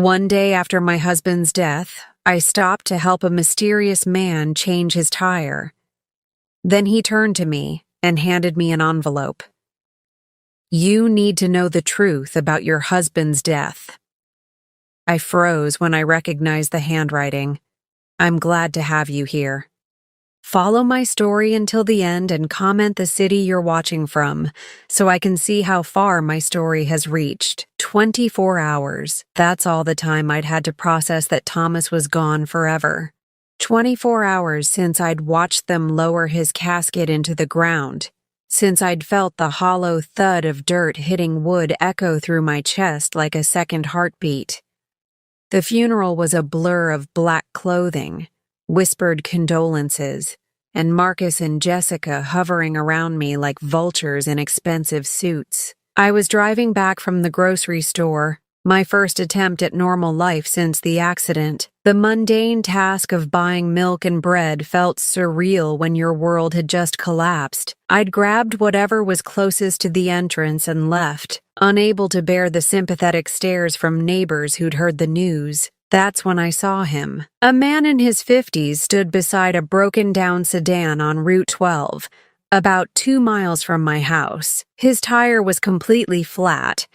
One day after my husband's death, I stopped to help a mysterious man change his tire. Then he turned to me and handed me an envelope. "You need to know the truth about your husband's death." I froze when I recognized the handwriting. "I'm glad to have you here. Follow my story until the end and comment the city you're watching from so I can see how far my story has reached." 24 hours. That's all the time I'd had to process that Thomas was gone forever. 24 hours since I'd watched them lower his casket into the ground, since I'd felt the hollow thud of dirt hitting wood echo through my chest like a second heartbeat. The funeral was a blur of black clothing, whispered condolences, and Marcus and Jessica hovering around me like vultures in expensive suits. I was driving back from the grocery store, my first attempt at normal life since the accident. The mundane task of buying milk and bread felt surreal when your world had just collapsed. I'd grabbed whatever was closest to the entrance and left, unable to bear the sympathetic stares from neighbors who'd heard the news. That's when I saw him. A man in his 50s stood beside a broken-down sedan on Route 12, about 2 miles from my house. His tire was completely flat,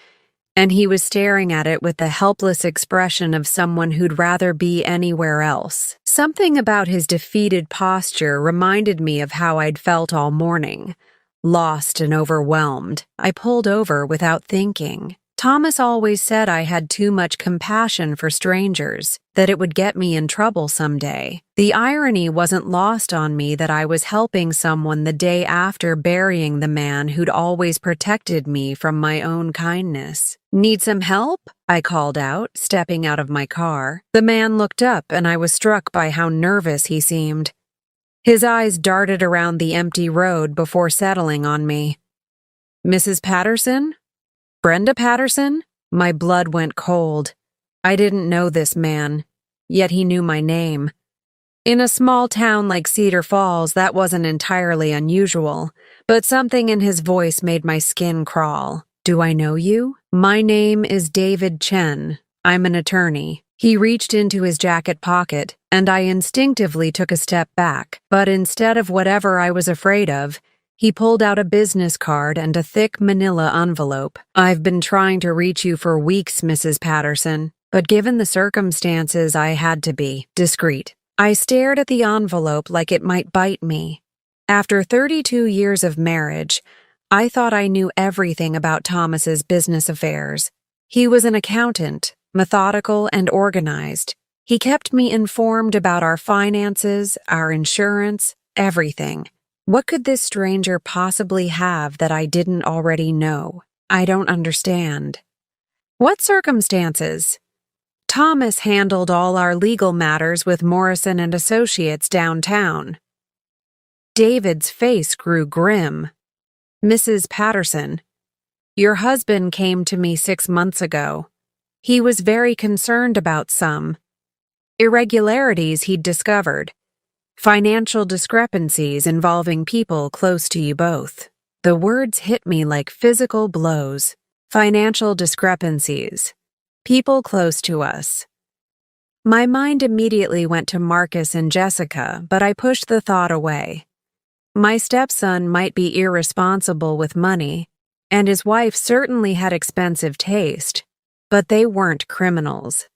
and he was staring at it with the helpless expression of someone who'd rather be anywhere else. Something about his defeated posture reminded me of how I'd felt all morning, lost and overwhelmed. I pulled over without thinking. Thomas always said I had too much compassion for strangers, that it would get me in trouble someday. The irony wasn't lost on me that I was helping someone the day after burying the man who'd always protected me from my own kindness. "Need some help?" I called out, stepping out of my car. The man looked up, and I was struck by how nervous he seemed. His eyes darted around the empty road before settling on me. "Mrs. Patterson? Brenda Patterson?" My blood went cold. I didn't know this man, yet he knew my name. In a small town like Cedar Falls, that wasn't entirely unusual, but something in his voice made my skin crawl. "Do I know you?" "My name is David Chen. I'm an attorney." He reached into his jacket pocket, and I instinctively took a step back, but instead of whatever I was afraid of, he pulled out a business card and a thick manila envelope. "I've been trying to reach you for weeks, Mrs. Patterson, but given the circumstances, I had to be discreet." I stared at the envelope like it might bite me. After 32 years of marriage, I thought I knew everything about Thomas's business affairs. He was an accountant, methodical and organized. He kept me informed about our finances, our insurance, everything. What could this stranger possibly have that I didn't already know? I don't understand. "What circumstances?" "Thomas handled all our legal matters with Morrison and Associates downtown." David's face grew grim. "Mrs. Patterson, your husband came to me 6 months ago. He was very concerned about some irregularities he'd discovered. Financial discrepancies involving people close to you both." The words hit me like physical blows. Financial discrepancies. People close to us. My mind immediately went to Marcus and Jessica, but I pushed the thought away. My stepson might be irresponsible with money, and his wife certainly had expensive taste, but they weren't criminals.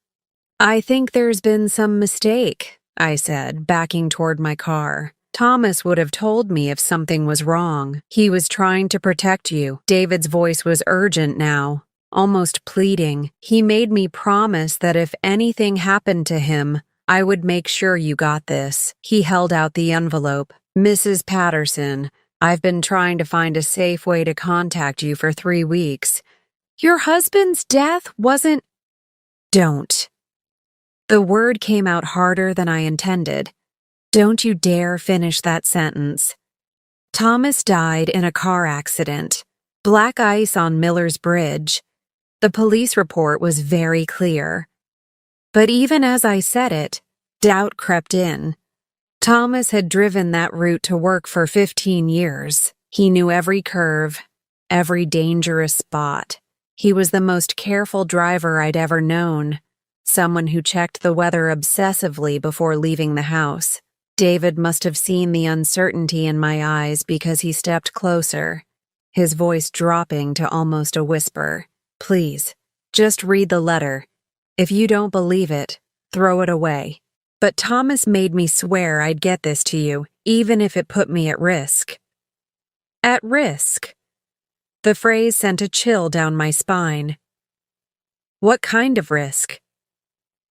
"I think there's been some mistake," I said, backing toward my car. "Thomas would have told me if something was wrong. He was trying to protect you." David's voice was urgent now, almost pleading. "He made me promise that if anything happened to him, I would make sure you got this." He held out the envelope. "Mrs. Patterson, I've been trying to find a safe way to contact you for 3 weeks. Your husband's death wasn't—" "Don't." The word came out harder than I intended. Don't you dare finish that sentence. Thomas died in a car accident. Black ice on Miller's Bridge. The police report was very clear. But even as I said it, doubt crept in. Thomas had driven that route to work for 15 years. He knew every curve, every dangerous spot. He was the most careful driver I'd ever known. someone who checked the weather obsessively before leaving the house. David must have seen the uncertainty in my eyes because he stepped closer, his voice dropping to almost a whisper. Please, just read the letter. If you don't believe it, throw it away. But Thomas made me swear I'd get this to you, even if it put me at risk. At risk? The phrase sent a chill down my spine. What kind of risk?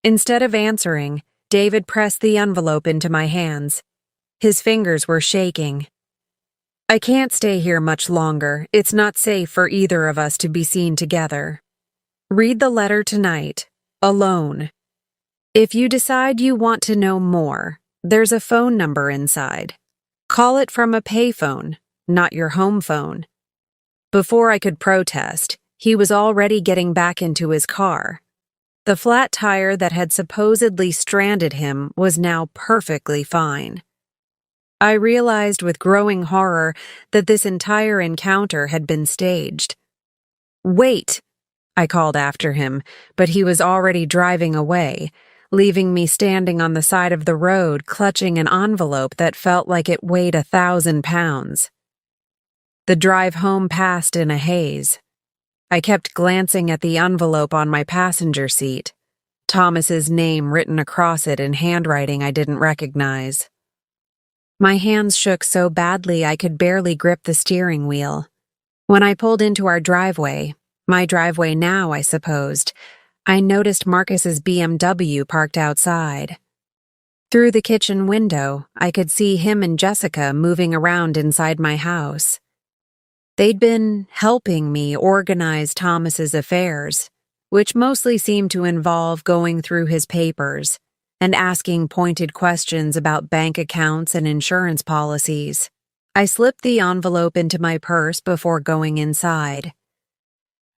Instead of answering, David pressed the envelope into my hands. His fingers were shaking. I can't stay here much longer. It's not safe for either of us to be seen together. Read the letter tonight, alone. If you decide you want to know more, there's a phone number inside. Call it from a payphone, not your home phone. Before I could protest, he was already getting back into his car. The flat tire that had supposedly stranded him was now perfectly fine. I realized with growing horror that this entire encounter had been staged. Wait, I called after him, but he was already driving away, leaving me standing on the side of the road clutching an envelope that felt like it weighed 1,000 pounds. The drive home passed in a haze. I kept glancing at the envelope on my passenger seat, Thomas's name written across it in handwriting I didn't recognize. My hands shook so badly I could barely grip the steering wheel. When I pulled into our driveway, my driveway now, I supposed, I noticed Marcus's BMW parked outside. Through the kitchen window, I could see him and Jessica moving around inside my house. They'd been helping me organize Thomas's affairs, which mostly seemed to involve going through his papers and asking pointed questions about bank accounts and insurance policies. I slipped the envelope into my purse before going inside.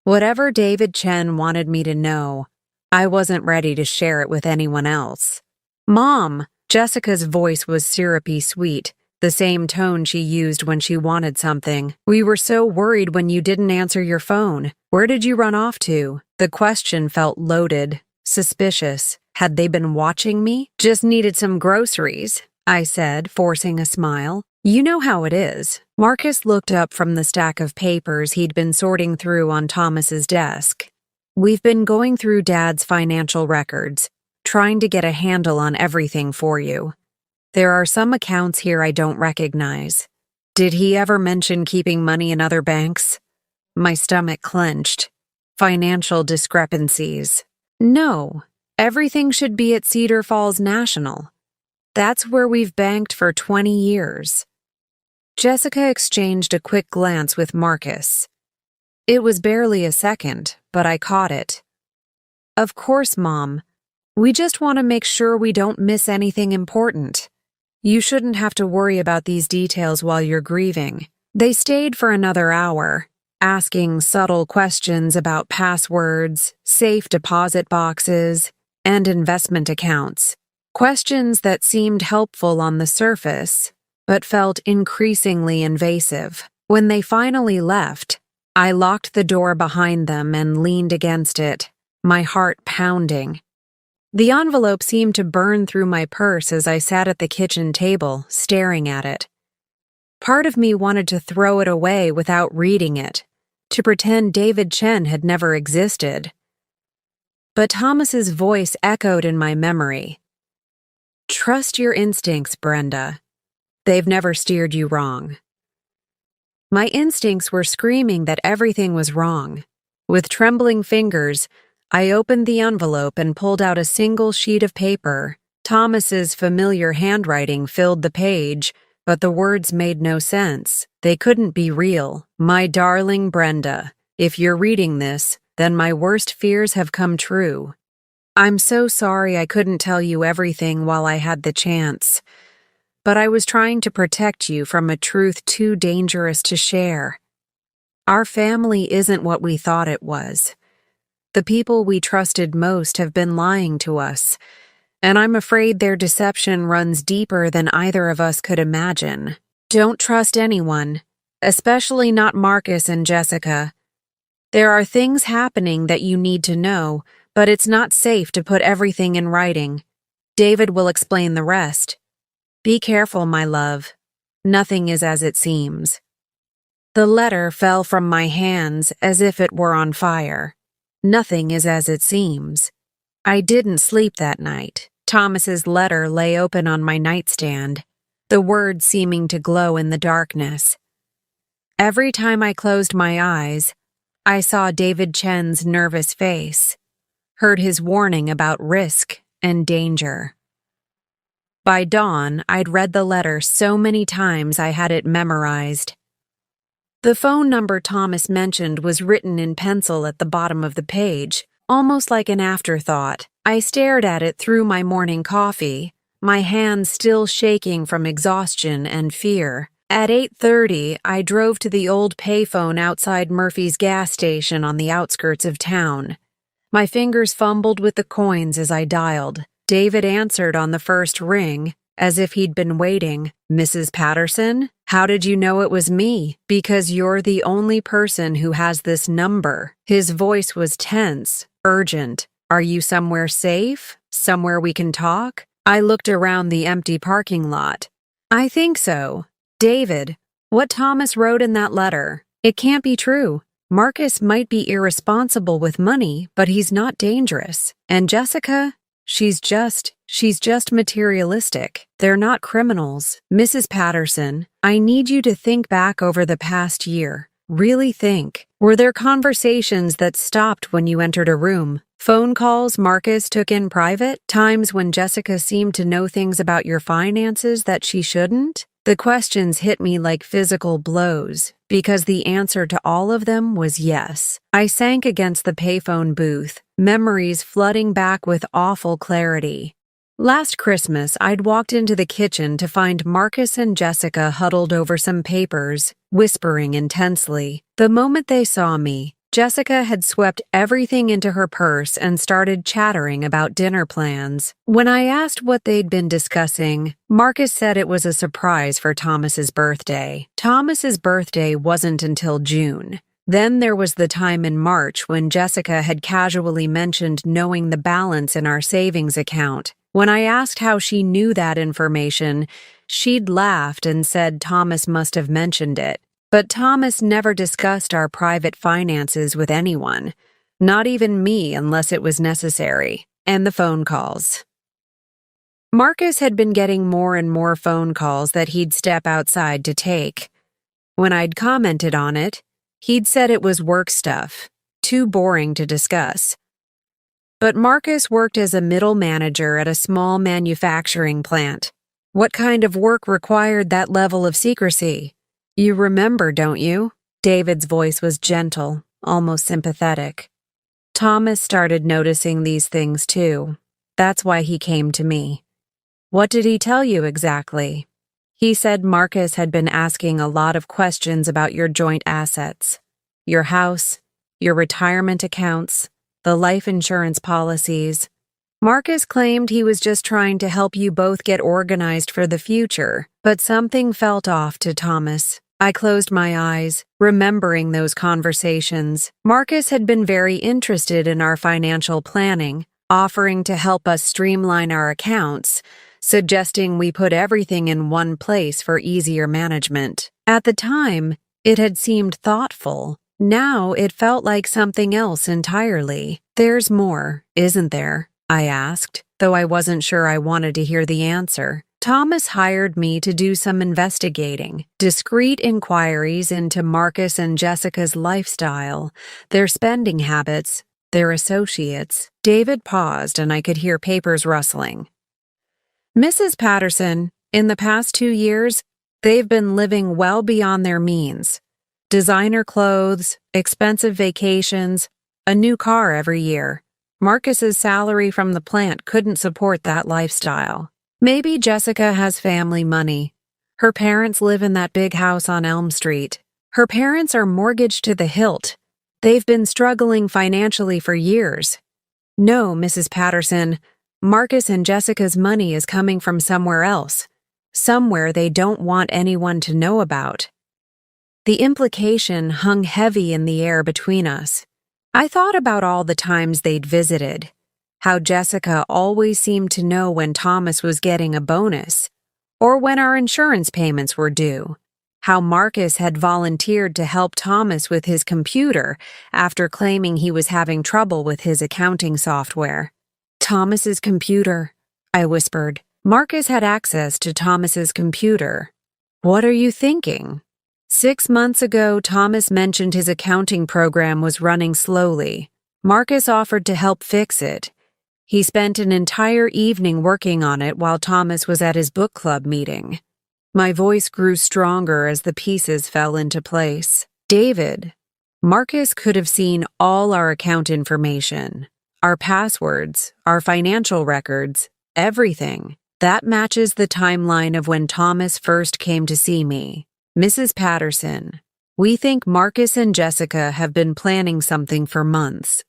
Whatever David Chen wanted me to know, I wasn't ready to share it with anyone else. Mom! Jessica's voice was syrupy sweet, the same tone she used when she wanted something. We were so worried when you didn't answer your phone. Where did you run off to? The question felt loaded, suspicious. Had they been watching me? Just needed some groceries, I said, forcing a smile. You know how it is. Marcus looked up from the stack of papers he'd been sorting through on Thomas's desk. We've been going through Dad's financial records, trying to get a handle on everything for you. There are some accounts here I don't recognize. Did he ever mention keeping money in other banks? My stomach clenched. Financial discrepancies. No, everything should be at Cedar Falls National. That's where we've banked for 20 years. Jessica exchanged a quick glance with Marcus. It was barely a second, but I caught it. Of course, Mom. We just want to make sure we don't miss anything important. You shouldn't have to worry about these details while you're grieving. They stayed for another hour, asking subtle questions about passwords, safe deposit boxes, and investment accounts. Questions that seemed helpful on the surface, but felt increasingly invasive. When they finally left, I locked the door behind them and leaned against it, my heart pounding. The envelope seemed to burn through my purse as I sat at the kitchen table, staring at it. Part of me wanted to throw it away without reading it, to pretend David Chen had never existed. But Thomas's voice echoed in my memory. Trust your instincts, Brenda. They've never steered you wrong. My instincts were screaming that everything was wrong. With trembling fingers, I opened the envelope and pulled out a single sheet of paper. Thomas's familiar handwriting filled the page, but the words made no sense. They couldn't be real. My darling Brenda, if you're reading this, then my worst fears have come true. I'm so sorry I couldn't tell you everything while I had the chance, but I was trying to protect you from a truth too dangerous to share. Our family isn't what we thought it was. The people we trusted most have been lying to us, and I'm afraid their deception runs deeper than either of us could imagine. Don't trust anyone, especially not Marcus and Jessica. There are things happening that you need to know, but it's not safe to put everything in writing. David will explain the rest. Be careful, my love. Nothing is as it seems. The letter fell from my hands as if it were on fire. Nothing is as it seems. I didn't sleep that night. Thomas's letter lay open on my nightstand, the words seeming to glow in the darkness. Every time I closed my eyes, I saw David Chen's nervous face, heard his warning about risk and danger. By dawn, I'd read the letter so many times I had it memorized. The phone number Thomas mentioned was written in pencil at the bottom of the page, almost like an afterthought. I stared at it through my morning coffee, my hands still shaking from exhaustion and fear. At 8:30, I drove to the old payphone outside Murphy's gas station on the outskirts of town. My fingers fumbled with the coins as I dialed. David answered on the first ring, as if he'd been waiting. Mrs. Patterson? How did you know it was me? Because you're the only person who has this number. His voice was tense, urgent. Are you somewhere safe? Somewhere we can talk? I looked around the empty parking lot. I think so. David, what Thomas wrote in that letter, it can't be true. Marcus might be irresponsible with money, but he's not dangerous. And Jessica? She's just materialistic. They're not criminals. Mrs. Patterson, I need you to think back over the past year. Really think. Were there conversations that stopped when you entered a room? Phone calls Marcus took in private? Times when Jessica seemed to know things about your finances that she shouldn't? The questions hit me like physical blows, because the answer to all of them was yes. I sank against the payphone booth, memories flooding back with awful clarity. Last Christmas, I'd walked into the kitchen to find Marcus and Jessica huddled over some papers, whispering intensely. The moment they saw me, Jessica had swept everything into her purse and started chattering about dinner plans. When I asked what they'd been discussing, Marcus said it was a surprise for Thomas's birthday. Thomas's birthday wasn't until June. Then there was the time in March when Jessica had casually mentioned knowing the balance in our savings account. When I asked how she knew that information, she'd laughed and said Thomas must have mentioned it. But Thomas never discussed our private finances with anyone, not even me unless it was necessary. And the phone calls. Marcus had been getting more and more phone calls that he'd step outside to take. When I'd commented on it, he'd said it was work stuff, too boring to discuss. But Marcus worked as a middle manager at a small manufacturing plant. What kind of work required that level of secrecy? You remember, don't you? David's voice was gentle, almost sympathetic. Thomas started noticing these things too. That's why he came to me. What did he tell you exactly? He said Marcus had been asking a lot of questions about your joint assets, your house, your retirement accounts, the life insurance policies. Marcus claimed he was just trying to help you both get organized for the future, but something felt off to Thomas. I closed my eyes, remembering those conversations. Marcus had been very interested in our financial planning, offering to help us streamline our accounts, suggesting we put everything in one place for easier management. At the time, it had seemed thoughtful. Now it felt like something else entirely. There's more, isn't there? I asked, though I wasn't sure I wanted to hear the answer. Thomas hired me to do some investigating, discreet inquiries into Marcus and Jessica's lifestyle, their spending habits, their associates. David paused and I could hear papers rustling. Mrs. Patterson, in the past 2 years, they've been living well beyond their means. Designer clothes, expensive vacations, a new car every year. Marcus's salary from the plant couldn't support that lifestyle. Maybe Jessica has family money. Her parents live in that big house on Elm Street. Her parents are mortgaged to the hilt. They've been struggling financially for years. No, Mrs. Patterson, Marcus and Jessica's money is coming from somewhere else. Somewhere they don't want anyone to know about. The implication hung heavy in the air between us. I thought about all the times they'd visited, how Jessica always seemed to know when Thomas was getting a bonus, or when our insurance payments were due, how Marcus had volunteered to help Thomas with his computer after claiming he was having trouble with his accounting software. Thomas's computer, I whispered. Marcus had access to Thomas's computer. What are you thinking? 6 months ago, Thomas mentioned his accounting program was running slowly. Marcus offered to help fix it. He spent an entire evening working on it while Thomas was at his book club meeting. My voice grew stronger as the pieces fell into place. David, Marcus could have seen all our account information, our passwords, our financial records, everything. That matches the timeline of when Thomas first came to see me. Mrs. Patterson, we think Marcus and Jessica have been planning something for months.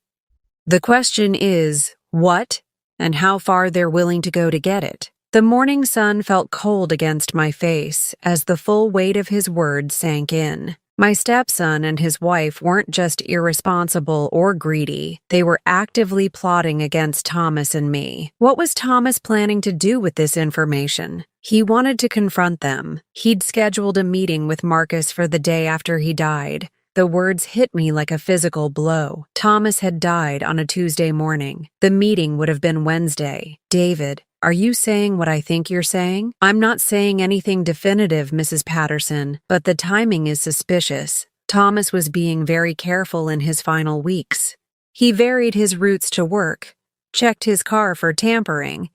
The question is, what and how far they're willing to go to get it. The morning sun felt cold against my face as the full weight of his words sank in. My stepson and his wife weren't just irresponsible or greedy. They were actively plotting against Thomas and me. What was Thomas planning to do with this information? He wanted to confront them. He'd scheduled a meeting with Marcus for the day after he died. The words hit me like a physical blow. Thomas had died on a Tuesday morning. The meeting would have been Wednesday. David, are you saying what I think you're saying? I'm not saying anything definitive, Mrs. Patterson, but the timing is suspicious. Thomas was being very careful in his final weeks. He varied his routes to work, checked his car for tampering,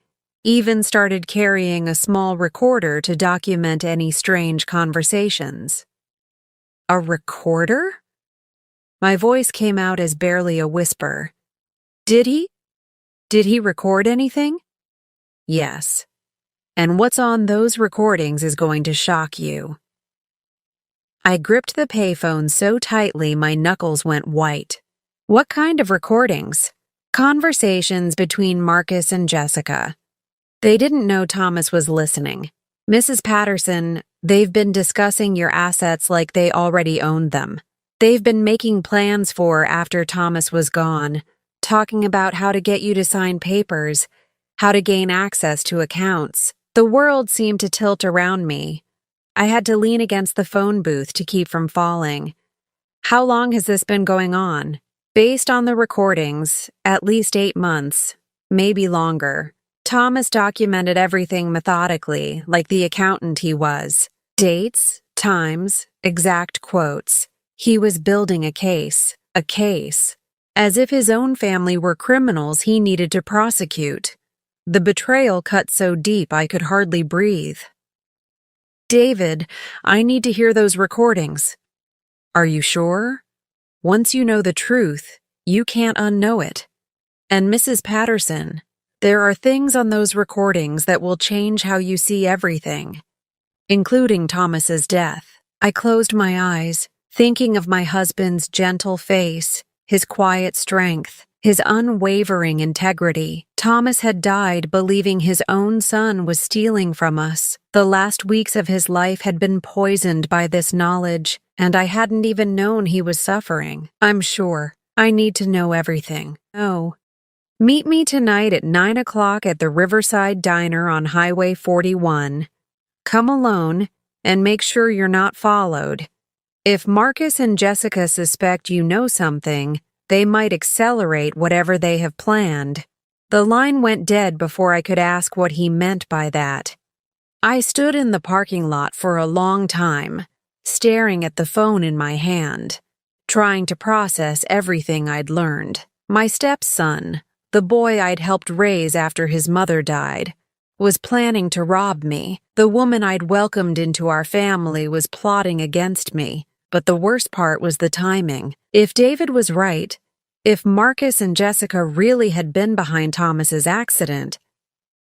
even started carrying a small recorder to document any strange conversations. A recorder? My voice came out as barely a whisper. Did he? Did he record anything? Yes. And what's on those recordings is going to shock you. I gripped the payphone so tightly my knuckles went white. What kind of recordings? Conversations between Marcus and Jessica. They didn't know Thomas was listening. Mrs. Patterson, they've been discussing your assets like they already owned them. They've been making plans for after Thomas was gone, talking about how to get you to sign papers, how to gain access to accounts. The world seemed to tilt around me. I had to lean against the phone booth to keep from falling. How long has this been going on? Based on the recordings, at least 8 months, maybe longer. Thomas documented everything methodically, like the accountant he was. Dates, times, exact quotes. He was building a case. As if his own family were criminals he needed to prosecute. The betrayal cut so deep I could hardly breathe. David, I need to hear those recordings. Are you sure? Once you know the truth, you can't unknow it. And Mrs. Patterson, there are things on those recordings that will change how you see everything, including Thomas's death. I closed my eyes, thinking of my husband's gentle face, his quiet strength, his unwavering integrity. Thomas had died believing his own son was stealing from us. The last weeks of his life had been poisoned by this knowledge, and I hadn't even known he was suffering. I'm sure. I need to know everything. No. Meet me tonight at 9 o'clock at the Riverside Diner on Highway 41. Come alone, and make sure you're not followed. If Marcus and Jessica suspect you know something, they might accelerate whatever they have planned. The line went dead before I could ask what he meant by that. I stood in the parking lot for a long time, staring at the phone in my hand, trying to process everything I'd learned. My stepson, the boy I'd helped raise after his mother died, was planning to rob me. The woman I'd welcomed into our family was plotting against me. But the worst part was the timing. If David was right, if Marcus and Jessica really had been behind Thomas's accident,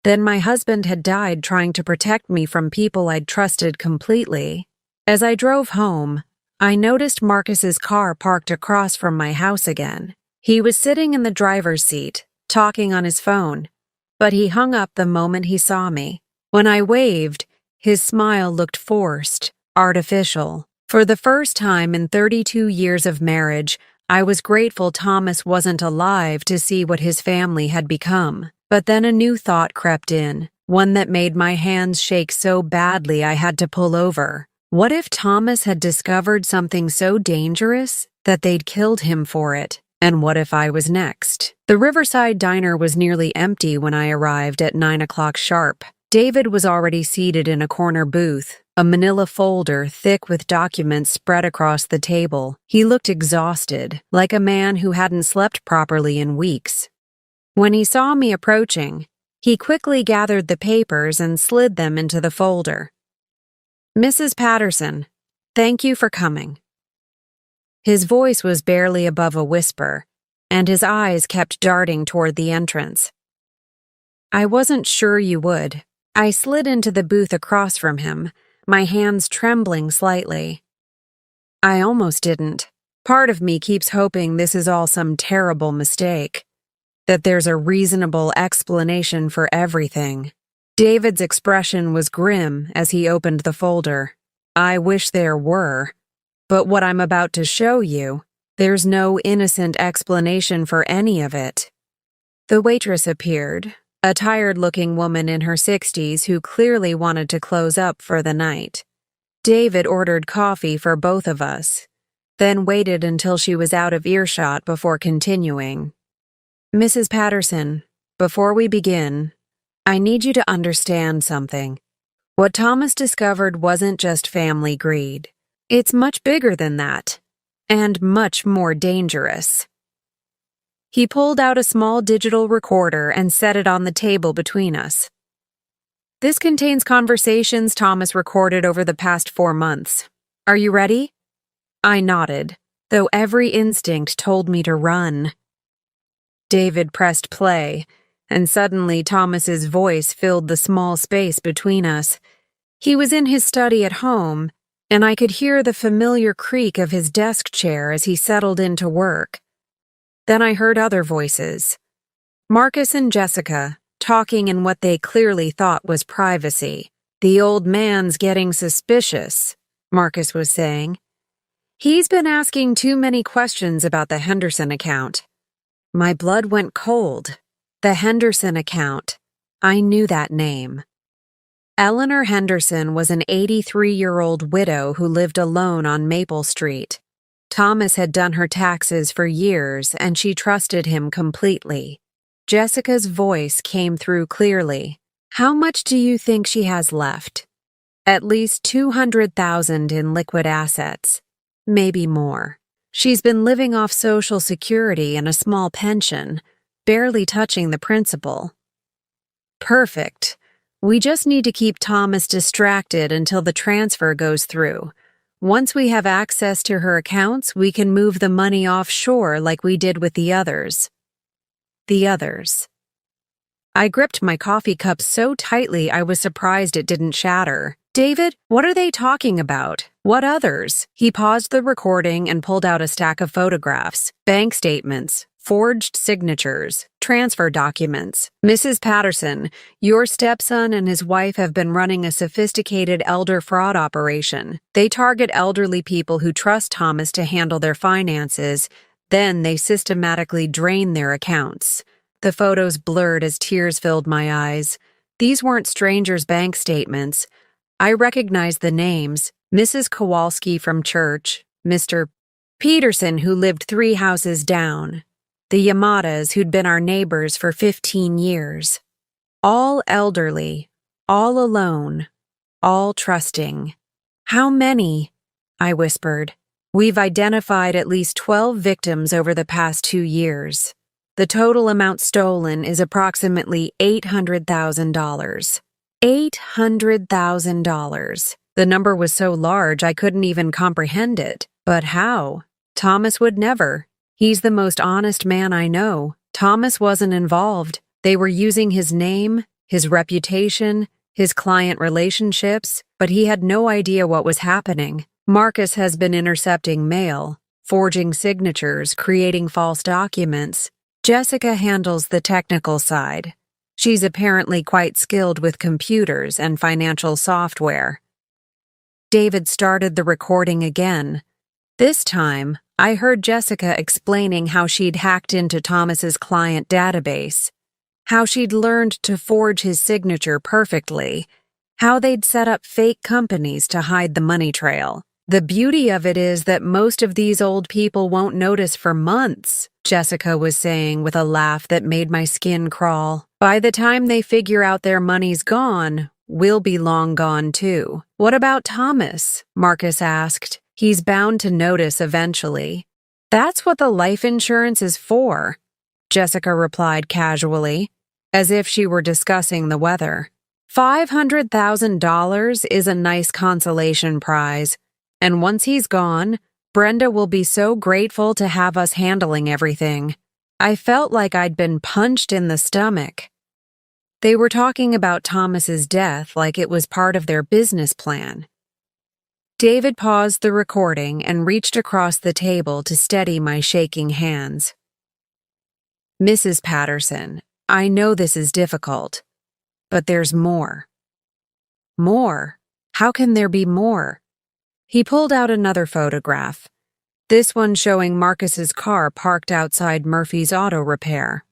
then my husband had died trying to protect me from people I'd trusted completely. As I drove home, I noticed Marcus's car parked across from my house again. He was sitting in the driver's seat, talking on his phone, but he hung up the moment he saw me. When I waved, his smile looked forced, artificial. For the first time in 32 years of marriage, I was grateful Thomas wasn't alive to see what his family had become. But then a new thought crept in, one that made my hands shake so badly I had to pull over. What if Thomas had discovered something so dangerous that they'd killed him for it? And what if I was next? The Riverside Diner was nearly empty when I arrived at 9 o'clock sharp. David was already seated in a corner booth, a manila folder thick with documents spread across the table. He looked exhausted, like a man who hadn't slept properly in weeks. When he saw me approaching, he quickly gathered the papers and slid them into the folder. "Mrs. Patterson, thank you for coming." His voice was barely above a whisper, and his eyes kept darting toward the entrance. "I wasn't sure you would." I slid into the booth across from him, my hands trembling slightly. "I almost didn't. Part of me keeps hoping this is all some terrible mistake, that there's a reasonable explanation for everything." David's expression was grim as he opened the folder. "I wish there were. But what I'm about to show you, there's no innocent explanation for any of it." The waitress appeared, a tired-looking woman in her 60s who clearly wanted to close up for the night. David ordered coffee for both of us, then waited until she was out of earshot before continuing. "Mrs. Patterson, before we begin, I need you to understand something. What Thomas discovered wasn't just family greed. It's much bigger than that, and much more dangerous." He pulled out a small digital recorder and set it on the table between us. "This contains conversations Thomas recorded over the past 4 months. Are you ready?" I nodded, though every instinct told me to run. David pressed play, and suddenly Thomas's voice filled the small space between us. He was in his study at home, and I could hear the familiar creak of his desk chair as he settled into work. Then I heard other voices. Marcus and Jessica, talking in what they clearly thought was privacy. "The old man's getting suspicious," Marcus was saying. "He's been asking too many questions about the Henderson account." My blood went cold. The Henderson account. I knew that name. Eleanor Henderson was an 83-year-old widow who lived alone on Maple Street. Thomas had done her taxes for years, and she trusted him completely. Jessica's voice came through clearly. "How much do you think she has left?" "At least $200,000 in liquid assets. Maybe more. She's been living off Social Security and a small pension, barely touching the principal." "Perfect. We just need to keep Thomas distracted until the transfer goes through. Once we have access to her accounts, we can move the money offshore like we did with the others." The others. I gripped my coffee cup so tightly I was surprised it didn't shatter. "David, what are they talking about? What others?" He paused the recording and pulled out a stack of photographs, bank statements, forged signatures, transfer documents. "Mrs. Patterson, your stepson and his wife have been running a sophisticated elder fraud operation. They target elderly people who trust Thomas to handle their finances, then they systematically drain their accounts." The photos blurred as tears filled my eyes. These weren't strangers' bank statements. I recognized the names: Mrs. Kowalski from church, Mr. Peterson, who lived 3 houses down, the Yamadas, who'd been our neighbors for 15 years. All elderly, all alone, all trusting. "How many?" I whispered. "We've identified at least 12 victims over the past 2 years. The total amount stolen is approximately $800,000. $800,000. The number was so large I couldn't even comprehend it. But how? Thomas would never. He's the most honest man I know. Thomas wasn't involved. They were using his name, his reputation, his client relationships, but he had no idea what was happening. Marcus has been intercepting mail, forging signatures, creating false documents. Jessica handles the technical side. She's apparently quite skilled with computers and financial software. David started the recording again. This time, I heard Jessica explaining how she'd hacked into Thomas's client database, how she'd learned to forge his signature perfectly, how they'd set up fake companies to hide the money trail. The beauty of it is that most of these old people won't notice for months, Jessica was saying with a laugh that made my skin crawl. By the time they figure out their money's gone, we'll be long gone too. What about Thomas? Marcus asked. He's bound to notice eventually. That's what the life insurance is for, Jessica replied casually, as if she were discussing the weather. $500,000 is a nice consolation prize, and once he's gone, Brenda will be so grateful to have us handling everything. I felt like I'd been punched in the stomach. They were talking about Thomas's death like it was part of their business plan. David paused the recording and reached across the table to steady my shaking hands. Mrs. Patterson, I know this is difficult, but there's more. More? How can there be more? He pulled out another photograph, this one showing Marcus's car parked outside Murphy's Auto Repair.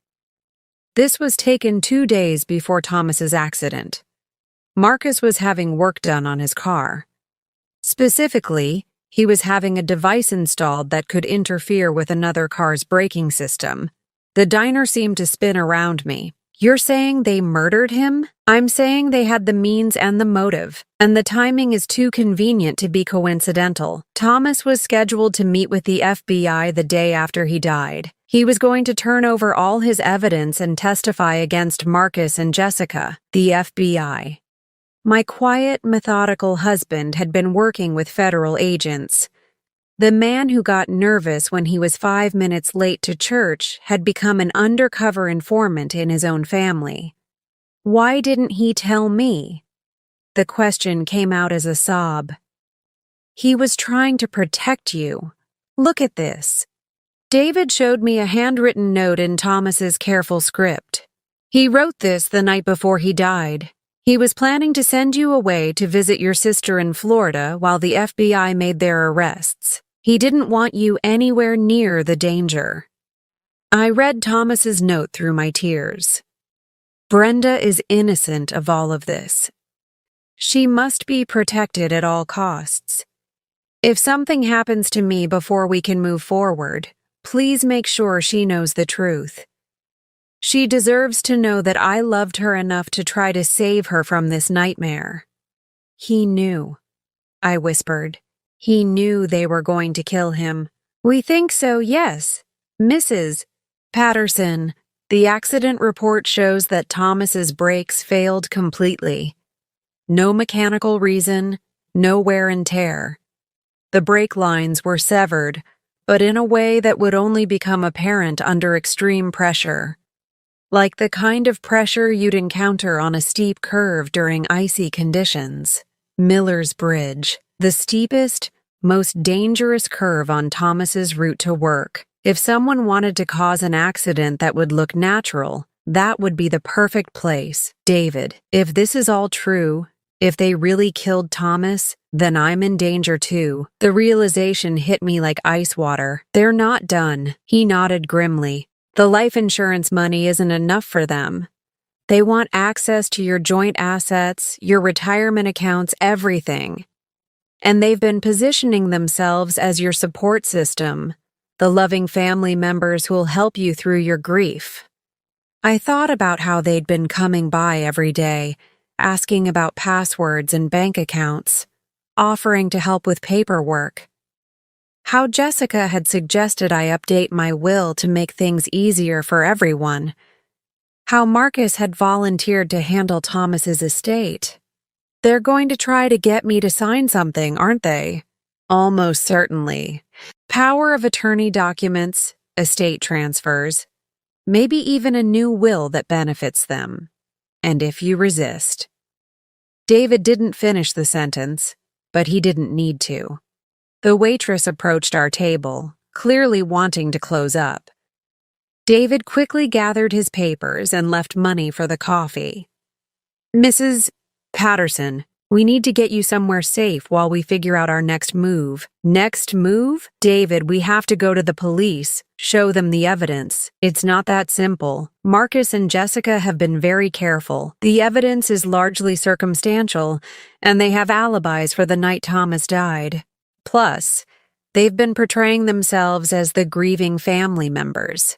This was taken 2 days before Thomas's accident. Marcus was having work done on his car. Specifically, he was having a device installed that could interfere with another car's braking system. The diner seemed to spin around me. You're saying they murdered him? I'm saying they had the means and the motive, and the timing is too convenient to be coincidental. Thomas was scheduled to meet with the FBI the day after he died. He was going to turn over all his evidence and testify against Marcus and Jessica, the FBI. My quiet, methodical husband had been working with federal agents. The man who got nervous when he was 5 minutes late to church had become an undercover informant in his own family. Why didn't he tell me? The question came out as a sob. He was trying to protect you. Look at this. David showed me a handwritten note in Thomas's careful script. He wrote this the night before he died. He was planning to send you away to visit your sister in Florida while the FBI made their arrests. He didn't want you anywhere near the danger. I read Thomas's note through my tears. Brenda is innocent of all of this. She must be protected at all costs. If something happens to me before we can move forward, please make sure she knows the truth. She deserves to know that I loved her enough to try to save her from this nightmare. He knew, I whispered. He knew they were going to kill him. We think so, yes. Mrs. Patterson, the accident report shows that Thomas's brakes failed completely. No mechanical reason, no wear and tear. The brake lines were severed, but in a way that would only become apparent under extreme pressure. Like the kind of pressure you'd encounter on a steep curve during icy conditions. Miller's Bridge, the steepest, most dangerous curve on Thomas's route to work. If someone wanted to cause an accident that would look natural, that would be the perfect place. David, if this is all true, if they really killed Thomas, then I'm in danger too. The realization hit me like ice water. They're not done. He nodded grimly. The life insurance money isn't enough for them. They want access to your joint assets, your retirement accounts, everything. And they've been positioning themselves as your support system, the loving family members who'll help you through your grief. I thought about how they'd been coming by every day, asking about passwords and bank accounts, offering to help with paperwork. How Jessica had suggested I update my will to make things easier for everyone. How Marcus had volunteered to handle Thomas's estate. They're going to try to get me to sign something, aren't they? Almost certainly. Power of attorney documents, estate transfers, maybe even a new will that benefits them. And if you resist. David didn't finish the sentence, but he didn't need to. The waitress approached our table, clearly wanting to close up. David quickly gathered his papers and left money for the coffee. Mrs. Patterson, We need to get you somewhere safe while we figure out our next move. Next move? David, we have to go to the police, show them the evidence. It's not that simple. Marcus and Jessica have been very careful. The evidence is largely circumstantial, and they have alibis for the night Thomas died. Plus, they've been portraying themselves as the grieving family members.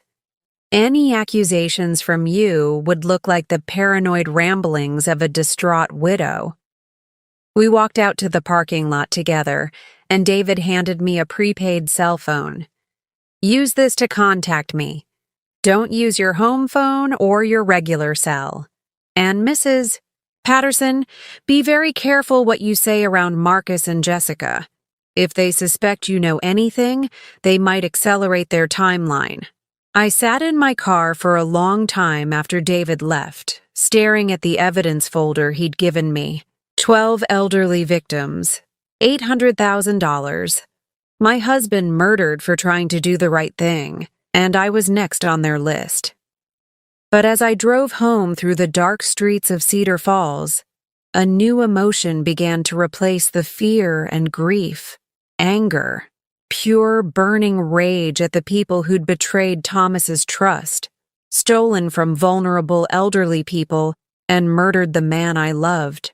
Any accusations from you would look like the paranoid ramblings of a distraught widow. We walked out to the parking lot together, and David handed me a prepaid cell phone. Use this to contact me. Don't use your home phone or your regular cell. And Mrs. Patterson, be very careful what you say around Marcus and Jessica. If they suspect you know anything, they might accelerate their timeline. I sat in my car for a long time after David left, staring at the evidence folder he'd given me. 12 elderly victims, $800,000. My husband murdered for trying to do the right thing, and I was next on their list. But as I drove home through the dark streets of Cedar Falls, a new emotion began to replace the fear and grief. Anger, pure burning rage at the people who'd betrayed Thomas's trust, stolen from vulnerable elderly people, and murdered the man I loved.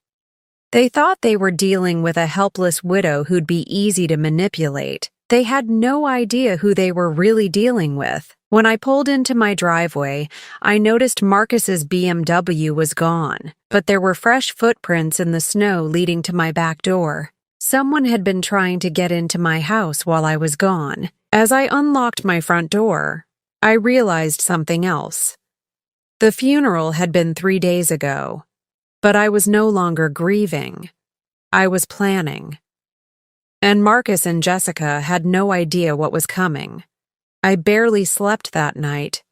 They thought they were dealing with a helpless widow who'd be easy to manipulate. They had no idea who they were really dealing with. When I pulled into my driveway, I noticed Marcus's BMW was gone, but there were fresh footprints in the snow leading to my back door. Someone had been trying to get into my house while I was gone. As I unlocked my front door, I realized something else. The funeral had been 3 days ago. But I was no longer grieving. I was planning. And Marcus and Jessica had no idea what was coming. I barely slept that night.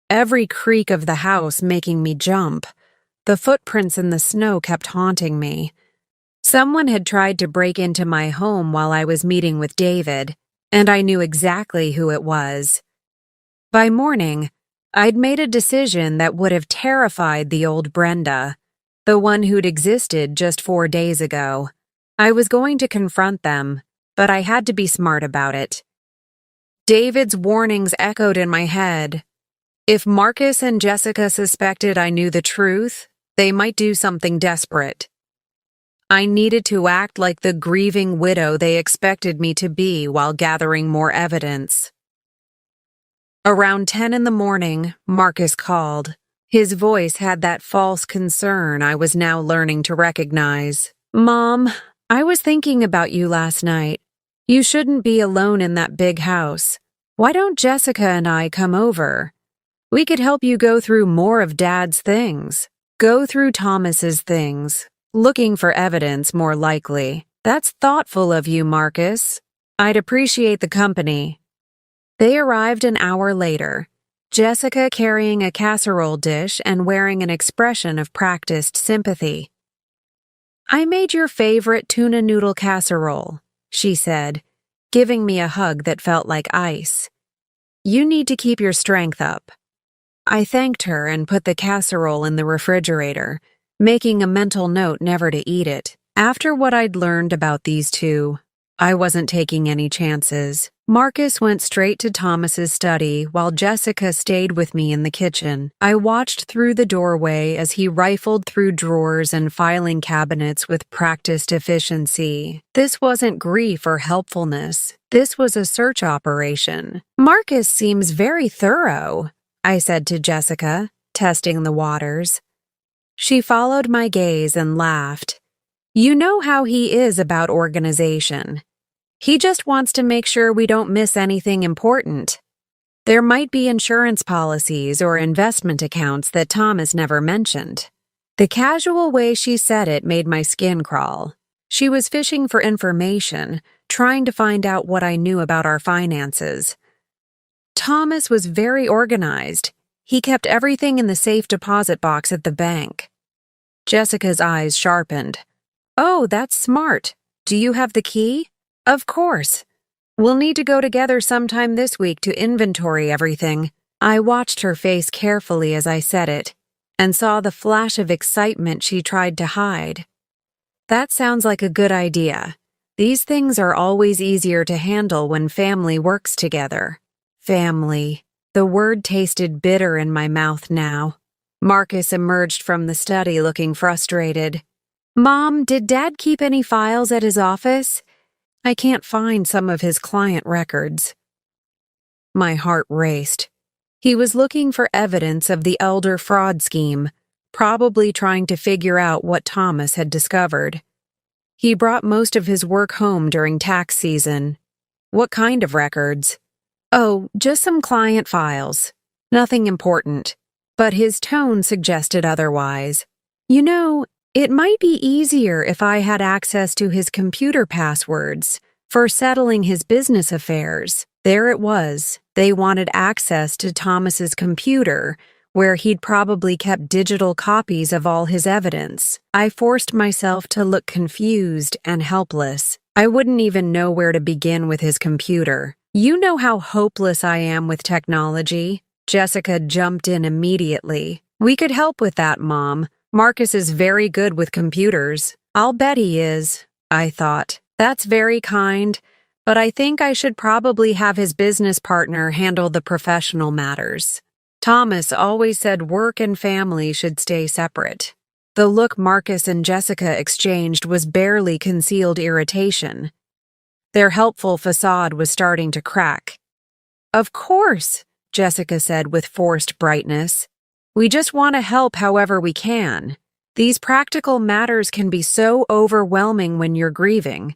Every creak of the house making me jump. The footprints in the snow kept haunting me. Someone had tried to break into my home while I was meeting with David, and I knew exactly who it was. By morning, I'd made a decision that would have terrified the old Brenda. The one who'd existed just 4 days ago. I was going to confront them, but I had to be smart about it. David's warnings echoed in my head. If Marcus and Jessica suspected I knew the truth, they might do something desperate. I needed to act like the grieving widow they expected me to be while gathering more evidence. Around 10 in the morning, Marcus called. His voice had that false concern I was now learning to recognize. Mom, I was thinking about you last night. You shouldn't be alone in that big house. Why don't Jessica and I come over? We could help you go through more of Dad's things. Go through Thomas's things. Looking for evidence, more likely. That's thoughtful of you, Marcus. I'd appreciate the company. They arrived an hour later. Jessica carrying a casserole dish and wearing an expression of practiced sympathy. I made your favorite tuna noodle casserole, she said, giving me a hug that felt like ice. You need to keep your strength up. I thanked her and put the casserole in the refrigerator, making a mental note never to eat it. After what I'd learned about these two, I wasn't taking any chances. Marcus went straight to Thomas's study while Jessica stayed with me in the kitchen. I watched through the doorway as he rifled through drawers and filing cabinets with practiced efficiency. This wasn't grief or helpfulness. This was a search operation. Marcus seems very thorough, I said to Jessica, testing the waters. She followed my gaze and laughed. You know how he is about organization. He just wants to make sure we don't miss anything important. There might be insurance policies or investment accounts that Thomas never mentioned. The casual way she said it made my skin crawl. She was fishing for information, trying to find out what I knew about our finances. Thomas was very organized. He kept everything in the safe deposit box at the bank. Jessica's eyes sharpened. Oh, that's smart. Do you have the key? Of course. We'll need to go together sometime this week to inventory everything. I watched her face carefully as I said it, and saw the flash of excitement she tried to hide. That sounds like a good idea. These things are always easier to handle when family works together. Family. The word tasted bitter in my mouth now. Marcus emerged from the study looking frustrated. Mom, did Dad keep any files at his office? I can't find some of his client records. My heart raced. He was looking for evidence of the elder fraud scheme, probably trying to figure out what Thomas had discovered. He brought most of his work home during tax season. What kind of records? Oh, just some client files. Nothing important. But his tone suggested otherwise. You know, it might be easier if I had access to his computer passwords for settling his business affairs. There it was. They wanted access to Thomas's computer, where he'd probably kept digital copies of all his evidence. I forced myself to look confused and helpless. I wouldn't even know where to begin with his computer. You know how hopeless I am with technology. Jessica jumped in immediately. We could help with that, Mom. Marcus is very good with computers. I'll bet he is, I thought. That's very kind, but I think I should probably have his business partner handle the professional matters. Thomas always said work and family should stay separate. The look Marcus and Jessica exchanged was barely concealed irritation. Their helpful facade was starting to crack. Of course, Jessica said with forced brightness. We just want to help however we can. These practical matters can be so overwhelming when you're grieving.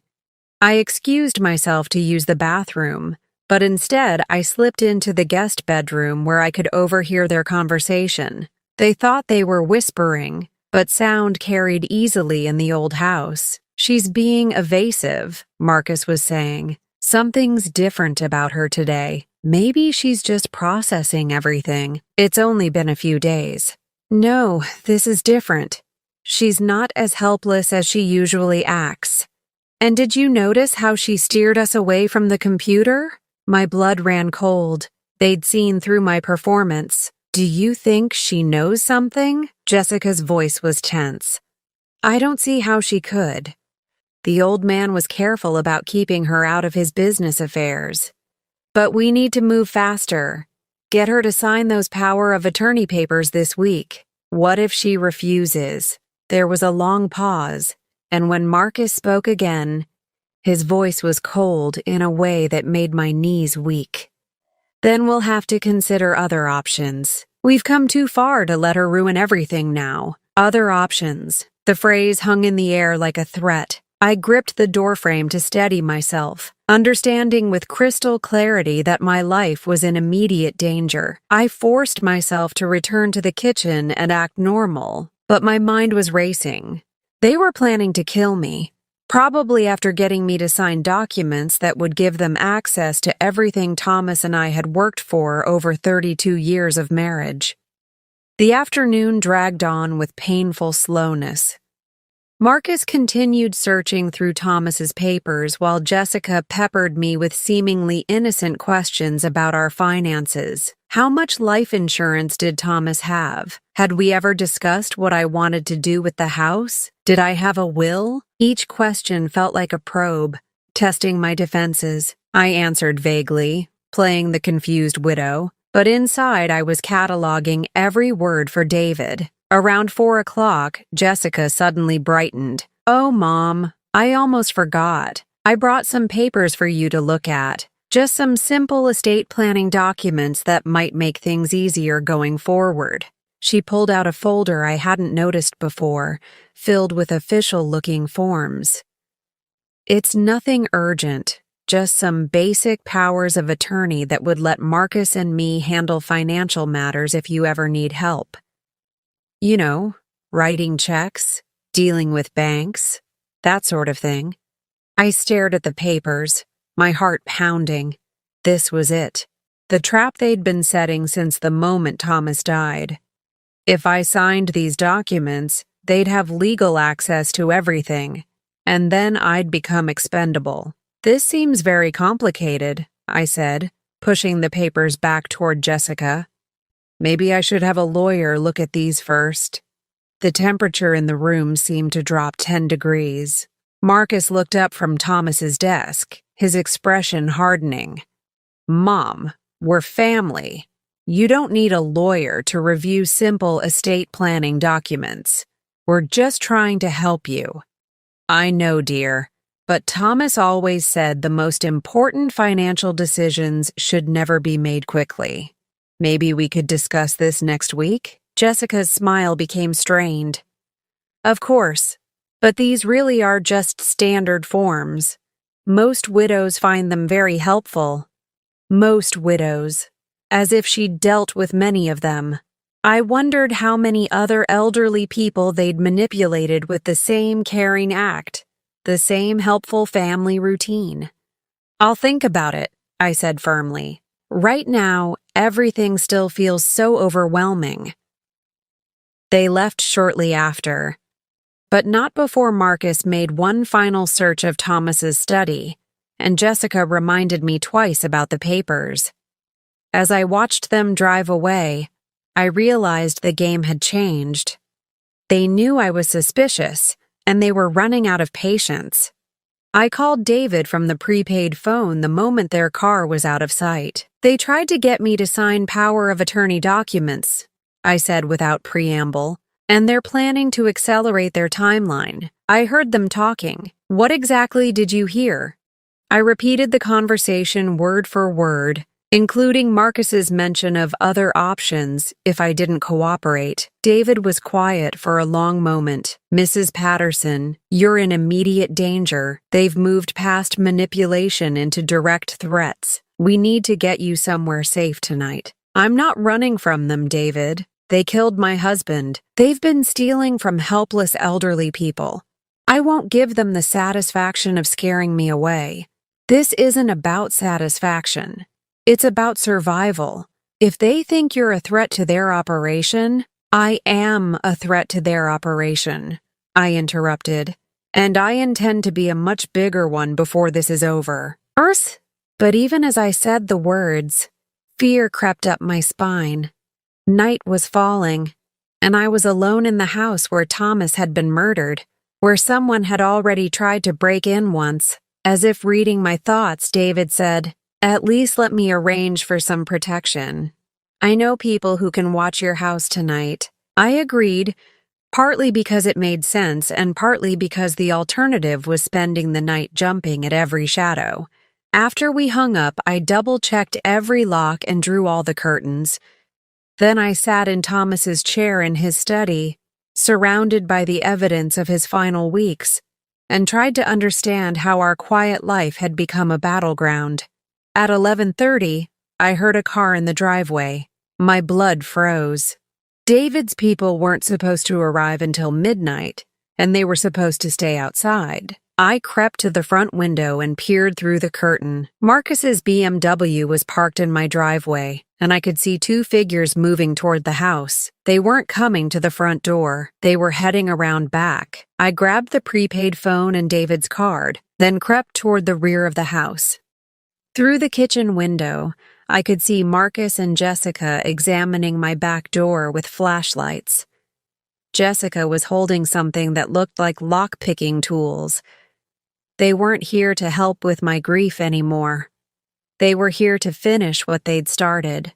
I excused myself to use the bathroom, but instead I slipped into the guest bedroom where I could overhear their conversation. They thought they were whispering, but sound carried easily in the old house. She's being evasive, Marcus was saying. Something's different about her today. Maybe she's just processing everything. It's only been a few days. No, this is different. She's not as helpless as she usually acts. And did you notice how she steered us away from the computer? My blood ran cold. They'd seen through my performance. Do you think she knows something? Jessica's voice was tense. I don't see how she could. The old man was careful about keeping her out of his business affairs. But we need to move faster. Get her to sign those power of attorney papers this week. What if she refuses? There was a long pause, and when Marcus spoke again, his voice was cold in a way that made my knees weak. Then we'll have to consider other options. We've come too far to let her ruin everything now. Other options. The phrase hung in the air like a threat. I gripped the doorframe to steady myself, understanding with crystal clarity that my life was in immediate danger. I forced myself to return to the kitchen and act normal, but my mind was racing. They were planning to kill me, probably after getting me to sign documents that would give them access to everything Thomas and I had worked for over 32 years of marriage. The afternoon dragged on with painful slowness. Marcus continued searching through Thomas's papers while Jessica peppered me with seemingly innocent questions about our finances. How much life insurance did Thomas have? Had we ever discussed what I wanted to do with the house? Did I have a will? Each question felt like a probe, testing my defenses. I answered vaguely, playing the confused widow, but inside I was cataloging every word for David. Around 4 o'clock, Jessica suddenly brightened. Oh, Mom, I almost forgot. I brought some papers for you to look at. Just some simple estate planning documents that might make things easier going forward. She pulled out a folder I hadn't noticed before, filled with official-looking forms. It's nothing urgent, just some basic powers of attorney that would let Marcus and me handle financial matters if you ever need help. You know, writing checks, dealing with banks, that sort of thing. I stared at the papers, my heart pounding. This was it. The trap they'd been setting since the moment Thomas died. If I signed these documents, they'd have legal access to everything, and then I'd become expendable. This seems very complicated, I said, pushing the papers back toward Jessica. Maybe I should have a lawyer look at these first. The temperature in the room seemed to drop 10 degrees. Marcus looked up from Thomas's desk, his expression hardening. "Mom, we're family. You don't need a lawyer to review simple estate planning documents. We're just trying to help you." "I know, dear, but Thomas always said the most important financial decisions should never be made quickly. Maybe we could discuss this next week?" Jessica's smile became strained. "Of course, but these really are just standard forms. Most widows find them very helpful." Most widows, as if she'd dealt with many of them. I wondered how many other elderly people they'd manipulated with the same caring act, the same helpful family routine. "I'll think about it," I said firmly. "Right now, everything still feels so overwhelming." They left shortly after, but not before Marcus made one final search of Thomas's study, and Jessica reminded me twice about the papers. As I watched them drive away, I realized the game had changed. They knew I was suspicious, and they were running out of patience. I called David from the prepaid phone the moment their car was out of sight. "They tried to get me to sign power of attorney documents," I said without preamble, "and they're planning to accelerate their timeline. I heard them talking. What exactly did you hear?" I repeated the conversation word for word, including Marcus's mention of other options if I didn't cooperate. David was quiet for a long moment. "Mrs. Patterson, you're in immediate danger. They've moved past manipulation into direct threats. We need to get you somewhere safe tonight." "I'm not running from them, David. They killed my husband. They've been stealing from helpless elderly people. I won't give them the satisfaction of scaring me away. This isn't about satisfaction. It's about survival. If they think you're a threat to their operation, I am a threat to their operation," I interrupted, "and I intend to be a much bigger one before this is over." "Earth?" But even as I said the words, fear crept up my spine. Night was falling, and I was alone in the house where Thomas had been murdered, where someone had already tried to break in once. As if reading my thoughts, David said, "At least let me arrange for some protection. I know people who can watch your house tonight." I agreed, partly because it made sense and partly because the alternative was spending the night jumping at every shadow. After we hung up, I double-checked every lock and drew all the curtains. Then I sat in Thomas's chair in his study, surrounded by the evidence of his final weeks, and tried to understand how our quiet life had become a battleground. At 11:30, I heard a car in the driveway. My blood froze. David's people weren't supposed to arrive until midnight, and they were supposed to stay outside. I crept to the front window and peered through the curtain. Marcus's BMW was parked in my driveway, and I could see two figures moving toward the house. They weren't coming to the front door. They were heading around back. I grabbed the prepaid phone and David's card, then crept toward the rear of the house. Through the kitchen window, I could see Marcus and Jessica examining my back door with flashlights. Jessica was holding something that looked like lock-picking tools. They weren't here to help with my grief anymore. They were here to finish what they'd started.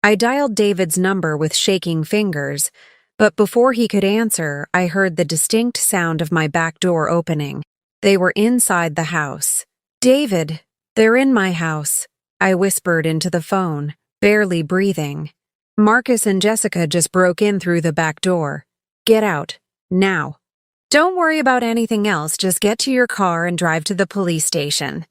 I dialed David's number with shaking fingers, but before he could answer, I heard the distinct sound of my back door opening. They were inside the house. "David, they're in my house," I whispered into the phone, barely breathing. "Marcus and Jessica just broke in through the back door. Get out, now. Don't worry about anything else, just get to your car and drive to the police station."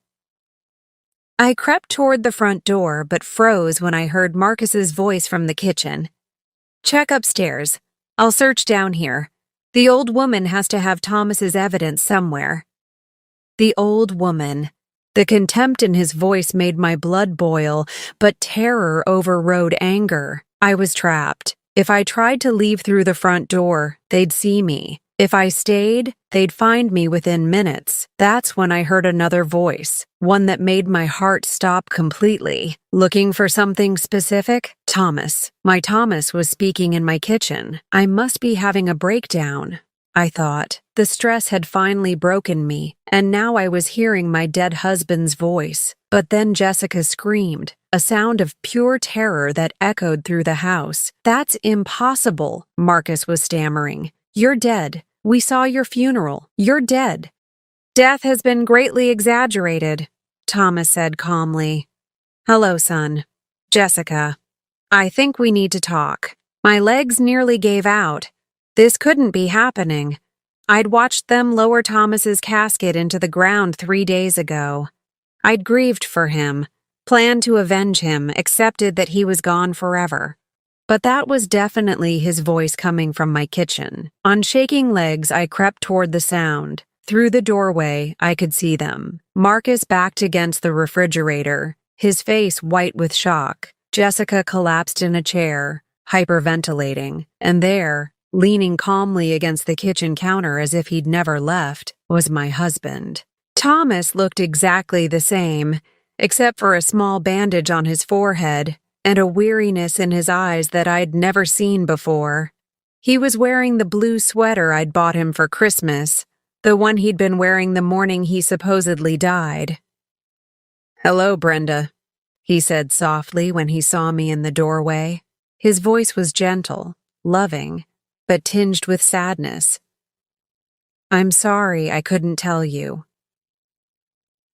I crept toward the front door, but froze when I heard Marcus's voice from the kitchen. "Check upstairs. I'll search down here. The old woman has to have Thomas's evidence somewhere." The old woman. The contempt in his voice made my blood boil, but terror overrode anger. I was trapped. If I tried to leave through the front door, they'd see me. If I stayed, they'd find me within minutes. That's when I heard another voice, one that made my heart stop completely. Looking for something specific? Thomas. My Thomas was speaking in my kitchen. I must be having a breakdown, I thought. The stress had finally broken me, and now I was hearing my dead husband's voice. But then Jessica screamed, a sound of pure terror that echoed through the house. That's impossible, Marcus was stammering. You're dead. We saw your funeral. You're dead. Death has been greatly exaggerated, Thomas said calmly. Hello, son. Jessica. I think we need to talk. My legs nearly gave out. This couldn't be happening. I'd watched them lower Thomas's casket into the ground 3 days ago. I'd grieved for him, planned to avenge him, accepted that he was gone forever. But that was definitely his voice coming from my kitchen. On shaking legs, I crept toward the sound. Through the doorway, I could see them. Marcus backed against the refrigerator, his face white with shock. Jessica collapsed in a chair, hyperventilating. And there, leaning calmly against the kitchen counter as if he'd never left, was my husband. Thomas looked exactly the same, except for a small bandage on his forehead and a weariness in his eyes that I'd never seen before. He was wearing the blue sweater I'd bought him for Christmas, the one he'd been wearing the morning he supposedly died. Hello, Brenda, he said softly when he saw me in the doorway. His voice was gentle, loving, but tinged with sadness. I'm sorry I couldn't tell you.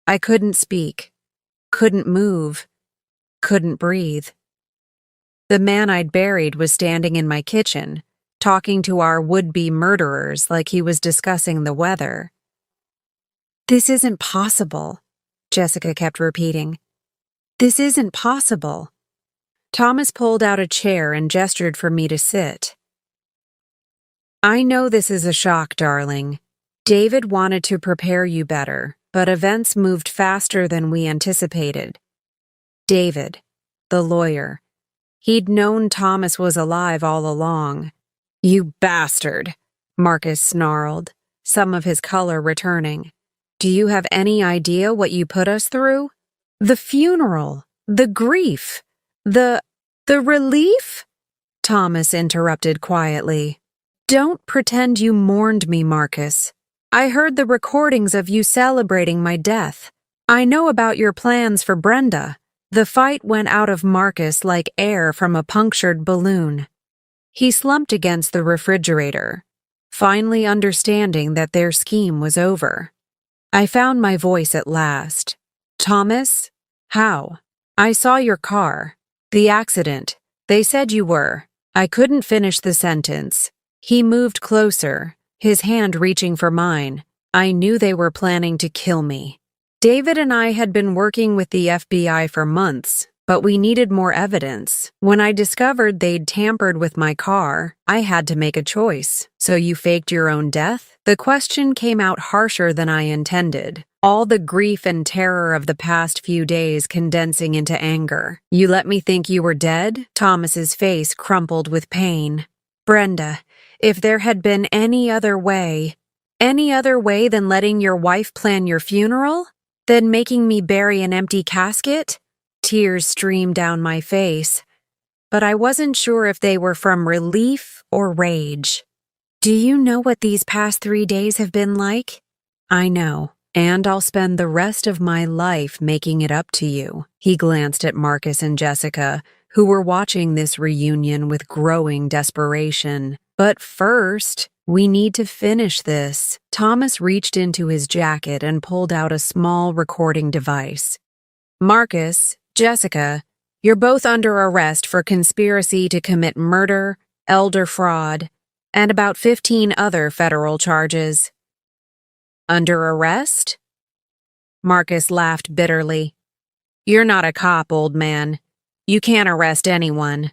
I couldn't speak, couldn't move, couldn't breathe. The man I'd buried was standing in my kitchen, talking to our would-be murderers like he was discussing the weather. This isn't possible, Jessica kept repeating. This isn't possible. Thomas pulled out a chair and gestured for me to sit. I know this is a shock, darling. David wanted to prepare you better, but events moved faster than we anticipated. David, the lawyer. He'd known Thomas was alive all along. You bastard, Marcus snarled, some of his color returning. Do you have any idea what you put us through? The funeral, the grief, the relief? Thomas interrupted quietly. Don't pretend you mourned me, Marcus. I heard the recordings of you celebrating my death. I know about your plans for Brenda. The fight went out of Marcus like air from a punctured balloon. He slumped against the refrigerator, finally understanding that their scheme was over. I found my voice at last. Thomas? How? I saw your car. The accident. They said you were. I couldn't finish the sentence. He moved closer, his hand reaching for mine. I knew they were planning to kill me. David and I had been working with the FBI for months, but we needed more evidence. When I discovered they'd tampered with my car, I had to make a choice. So you faked your own death? The question came out harsher than I intended. All the grief and terror of the past few days condensing into anger. You let me think you were dead? Thomas's face crumpled with pain. Brenda, if there had been any other way than letting your wife plan your funeral? Then making me bury an empty casket? Tears streamed down my face, but I wasn't sure if they were from relief or rage. Do you know what these past 3 days have been like? I know, and I'll spend the rest of my life making it up to you. He glanced at Marcus and Jessica, who were watching this reunion with growing desperation. But first, we need to finish this. Thomas reached into his jacket and pulled out a small recording device. Marcus, Jessica, you're both under arrest for conspiracy to commit murder, elder fraud, and about 15 other federal charges. Under arrest? Marcus laughed bitterly. You're not a cop, old man. You can't arrest anyone.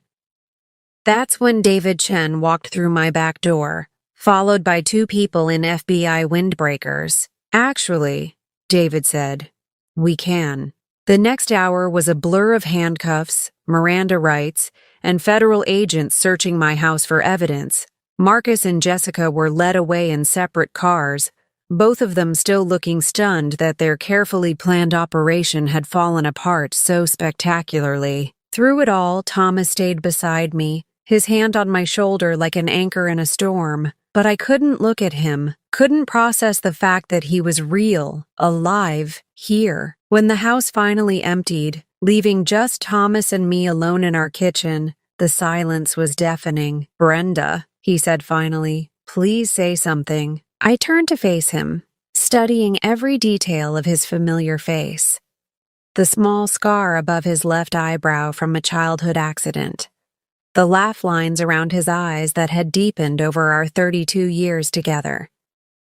That's when David Chen walked through my back door, followed by 2 people in FBI windbreakers. Actually, David said, we can. The next hour was a blur of handcuffs, Miranda rights, and federal agents searching my house for evidence. Marcus and Jessica were led away in separate cars, both of them still looking stunned that their carefully planned operation had fallen apart so spectacularly. Through it all, Thomas stayed beside me, his hand on my shoulder like an anchor in a storm. But I couldn't look at him, couldn't process the fact that he was real, alive, here. When the house finally emptied, leaving just Thomas and me alone in our kitchen, the silence was deafening. "Brenda," he said finally, "please say something." I turned to face him, studying every detail of his familiar face. The small scar above his left eyebrow from a childhood accident. The laugh lines around his eyes that had deepened over our 32 years together.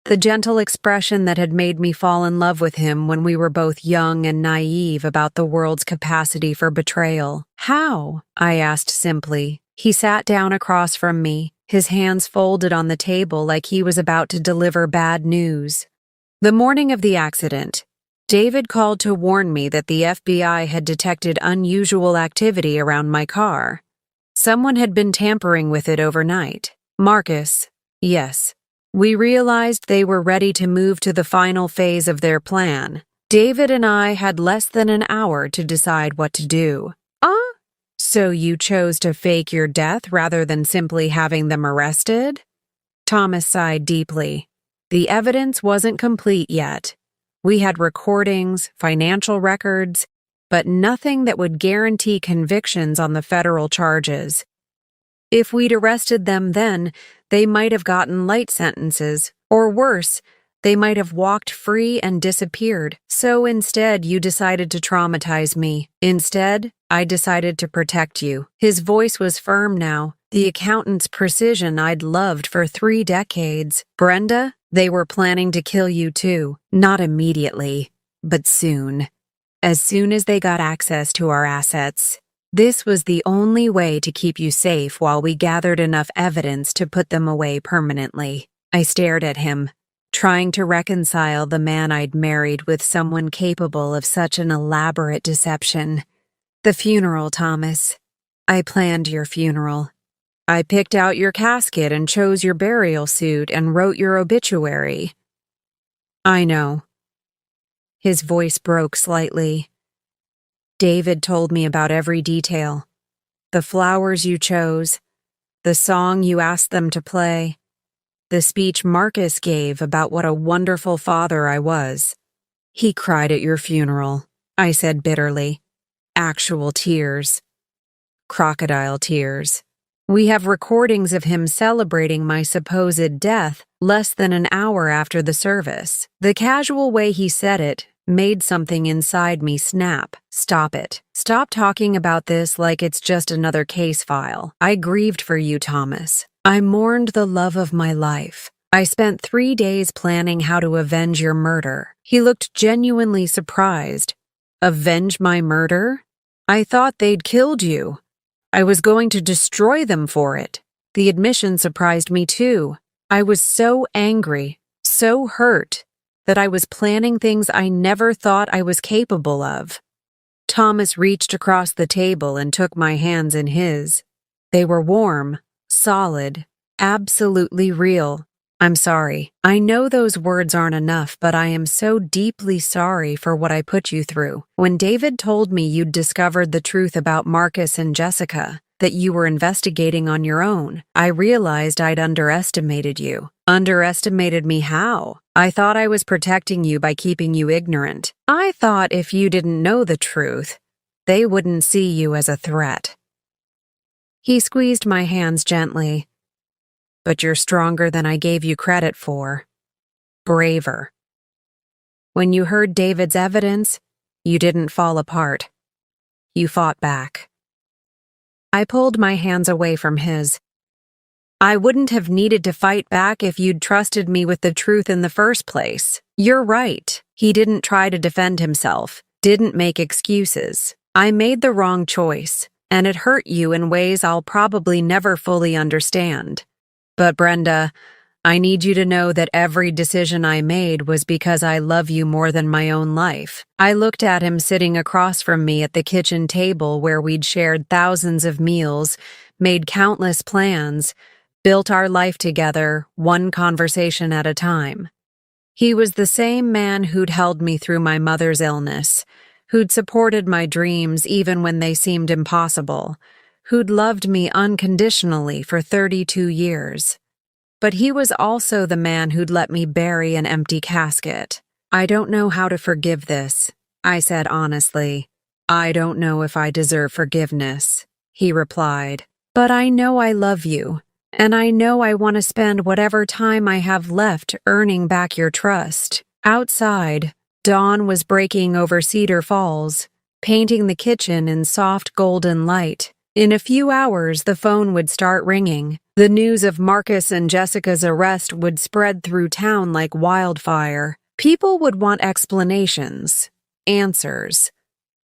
The gentle expression that had made me fall in love with him when we were both young and naive about the world's capacity for betrayal. "How?" I asked simply. He sat down across from me, his hands folded on the table like he was about to deliver bad news. "The morning of the accident, David called to warn me that the FBI had detected unusual activity around my car. Someone had been tampering with it overnight. Marcus, yes. We realized they were ready to move to the final phase of their plan. David and I had less than an hour to decide what to do." "So you chose to fake your death rather than simply having them arrested?" Thomas sighed deeply. "The evidence wasn't complete yet. We had recordings, financial records, but nothing that would guarantee convictions on the federal charges. If we'd arrested them then, they might have gotten light sentences, or worse, they might have walked free and disappeared. So instead, you decided to traumatize me. Instead, I decided to protect you." His voice was firm now, the accountant's precision I'd loved for 3 decades. "Brenda, they were planning to kill you too. Not immediately, but soon. As soon as they got access to our assets. This was the only way to keep you safe while we gathered enough evidence to put them away permanently." I stared at him, trying to reconcile the man I'd married with someone capable of such an elaborate deception. "The funeral, Thomas. I planned your funeral. I picked out your casket and chose your burial suit and wrote your obituary." "I know." His voice broke slightly. "David told me about every detail. The flowers you chose, the song you asked them to play, the speech Marcus gave about what a wonderful father I was." "He cried at your funeral," I said bitterly. "Actual tears. Crocodile tears. We have recordings of him celebrating my supposed death less than an hour after the service." The casual way he said it made something inside me snap. "Stop it. Stop talking about this like it's just another case file. I grieved for you, Thomas. I mourned the love of my life. I spent 3 days planning how to avenge your murder." He looked genuinely surprised. "Avenge my murder? I thought they'd killed you. I was going to destroy them for it." The admission surprised me too. I was so angry, so hurt, that I was planning things I never thought I was capable of. Thomas reached across the table and took my hands in his. They were warm, solid, absolutely real. "I'm sorry. I know those words aren't enough, but I am so deeply sorry for what I put you through. When David told me you'd discovered the truth about Marcus and Jessica, that you were investigating on your own, I realized I'd underestimated you." "Underestimated me how?" "I thought I was protecting you by keeping you ignorant. I thought if you didn't know the truth, they wouldn't see you as a threat." He squeezed my hands gently. "But you're stronger than I gave you credit for. Braver. When you heard David's evidence, you didn't fall apart. You fought back." I pulled my hands away from his. "I wouldn't have needed to fight back if you'd trusted me with the truth in the first place. You're right. He didn't try to defend himself, didn't make excuses. I made the wrong choice, and it hurt you in ways I'll probably never fully understand. But Brenda, I need you to know that every decision I made was because I love you more than my own life." I looked at him sitting across from me at the kitchen table where we'd shared thousands of meals, made countless plans, built our life together, one conversation at a time. He was the same man who'd held me through my mother's illness, who'd supported my dreams even when they seemed impossible, who'd loved me unconditionally for 32 years. But he was also the man who'd let me bury an empty casket. I don't know how to forgive this, I said honestly. I don't know if I deserve forgiveness, he replied. But I know I love you, and I know I want to spend whatever time I have left earning back your trust. Outside, dawn was breaking over Cedar Falls, painting the kitchen in soft golden light. In a few hours, the phone would start ringing. The news of Marcus and Jessica's arrest would spread through town like wildfire. People would want explanations, answers.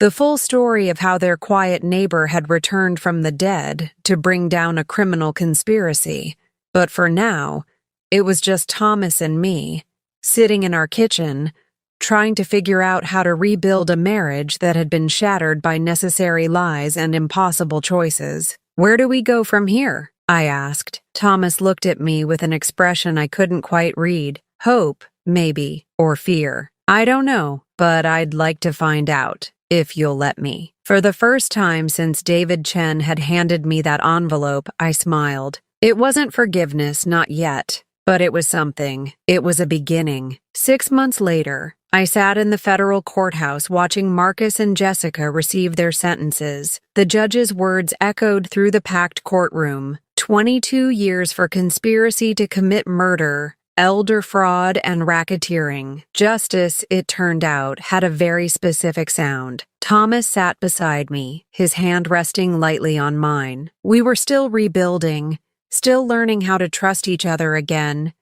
The full story of how their quiet neighbor had returned from the dead to bring down a criminal conspiracy. But for now, it was just Thomas and me, sitting in our kitchen, trying to figure out how to rebuild a marriage that had been shattered by necessary lies and impossible choices. Where do we go from here? I asked. Thomas looked at me with an expression I couldn't quite read. Hope, maybe, or fear. I don't know, but I'd like to find out, if you'll let me. For the first time since David Chen had handed me that envelope, I smiled. It wasn't forgiveness, not yet. But it was something. It was a beginning. 6 months later, I sat in the federal courthouse watching Marcus and Jessica receive their sentences. The judge's words echoed through the packed courtroom. 22 years for conspiracy to commit murder, elder fraud, and racketeering. Justice, it turned out, had a very specific sound. Thomas sat beside me, his hand resting lightly on mine. We were still rebuilding, still learning how to trust each other again,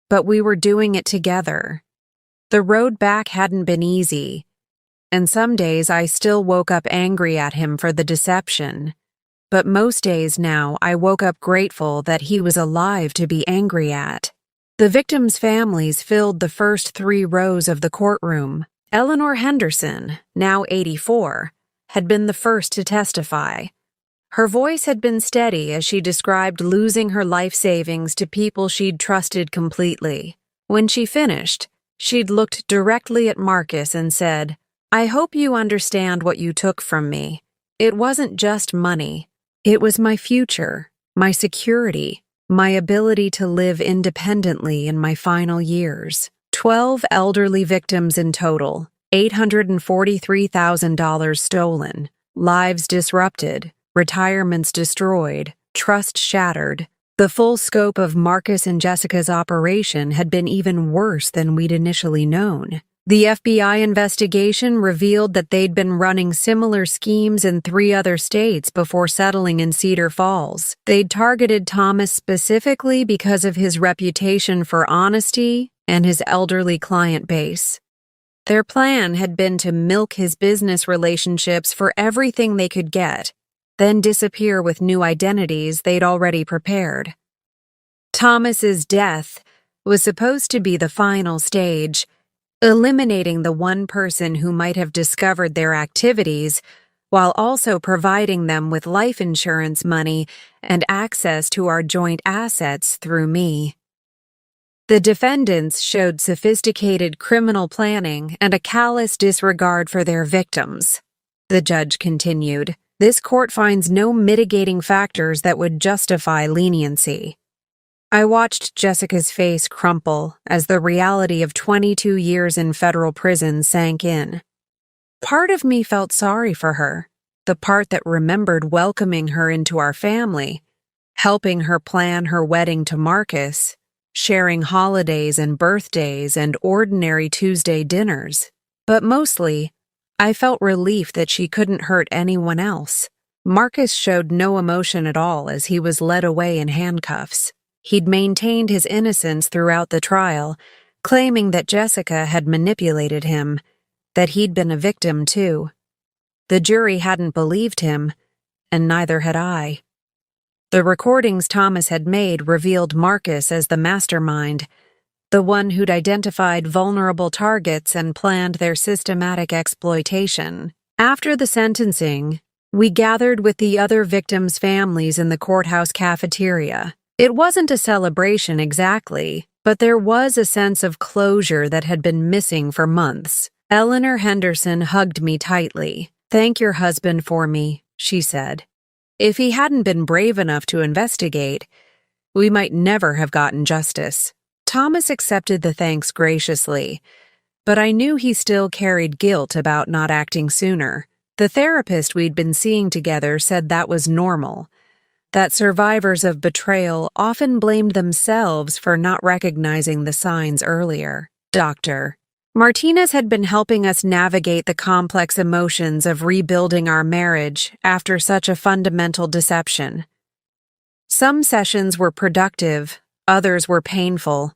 but we were doing it together. The road back hadn't been easy, and some days I still woke up angry at him for the deception. But most days now I woke up grateful that he was alive to be angry at. The victims' families filled the first 3 rows of the courtroom. Eleanor Henderson, now 84, had been the first to testify. Her voice had been steady as she described losing her life savings to people she'd trusted completely. When she finished, she'd looked directly at Marcus and said, "I hope you understand what you took from me. It wasn't just money. It was my future, my security, my ability to live independently in my final years." 12 elderly victims in total, $843,000 stolen, lives disrupted, retirements destroyed, trust shattered. The full scope of Marcus and Jessica's operation had been even worse than we'd initially known. The FBI investigation revealed that they'd been running similar schemes in 3 other states before settling in Cedar Falls. They'd targeted Thomas specifically because of his reputation for honesty and his elderly client base. Their plan had been to milk his business relationships for everything they could get, then disappear with new identities they'd already prepared. Thomas's death was supposed to be the final stage, eliminating the one person who might have discovered their activities, while also providing them with life insurance money and access to our joint assets through me. The defendants showed sophisticated criminal planning and a callous disregard for their victims. The judge continued, "This court finds no mitigating factors that would justify leniency." I watched Jessica's face crumple as the reality of 22 years in federal prison sank in. Part of me felt sorry for her, the part that remembered welcoming her into our family, helping her plan her wedding to Marcus, sharing holidays and birthdays and ordinary Tuesday dinners. But mostly, I felt relief that she couldn't hurt anyone else. Marcus showed no emotion at all as he was led away in handcuffs. He'd maintained his innocence throughout the trial, claiming that Jessica had manipulated him, that he'd been a victim too. The jury hadn't believed him, and neither had I. The recordings Thomas had made revealed Marcus as the mastermind, the one who'd identified vulnerable targets and planned their systematic exploitation. After the sentencing, we gathered with the other victims' families in the courthouse cafeteria. It wasn't a celebration exactly, but there was a sense of closure that had been missing for months. Eleanor Henderson hugged me tightly. "Thank your husband for me," she said. "If he hadn't been brave enough to investigate, we might never have gotten justice." Thomas accepted the thanks graciously, but I knew he still carried guilt about not acting sooner. The therapist we'd been seeing together said that was normal, that survivors of betrayal often blamed themselves for not recognizing the signs earlier. Dr. Martinez had been helping us navigate the complex emotions of rebuilding our marriage after such a fundamental deception. Some sessions were productive, others were painful,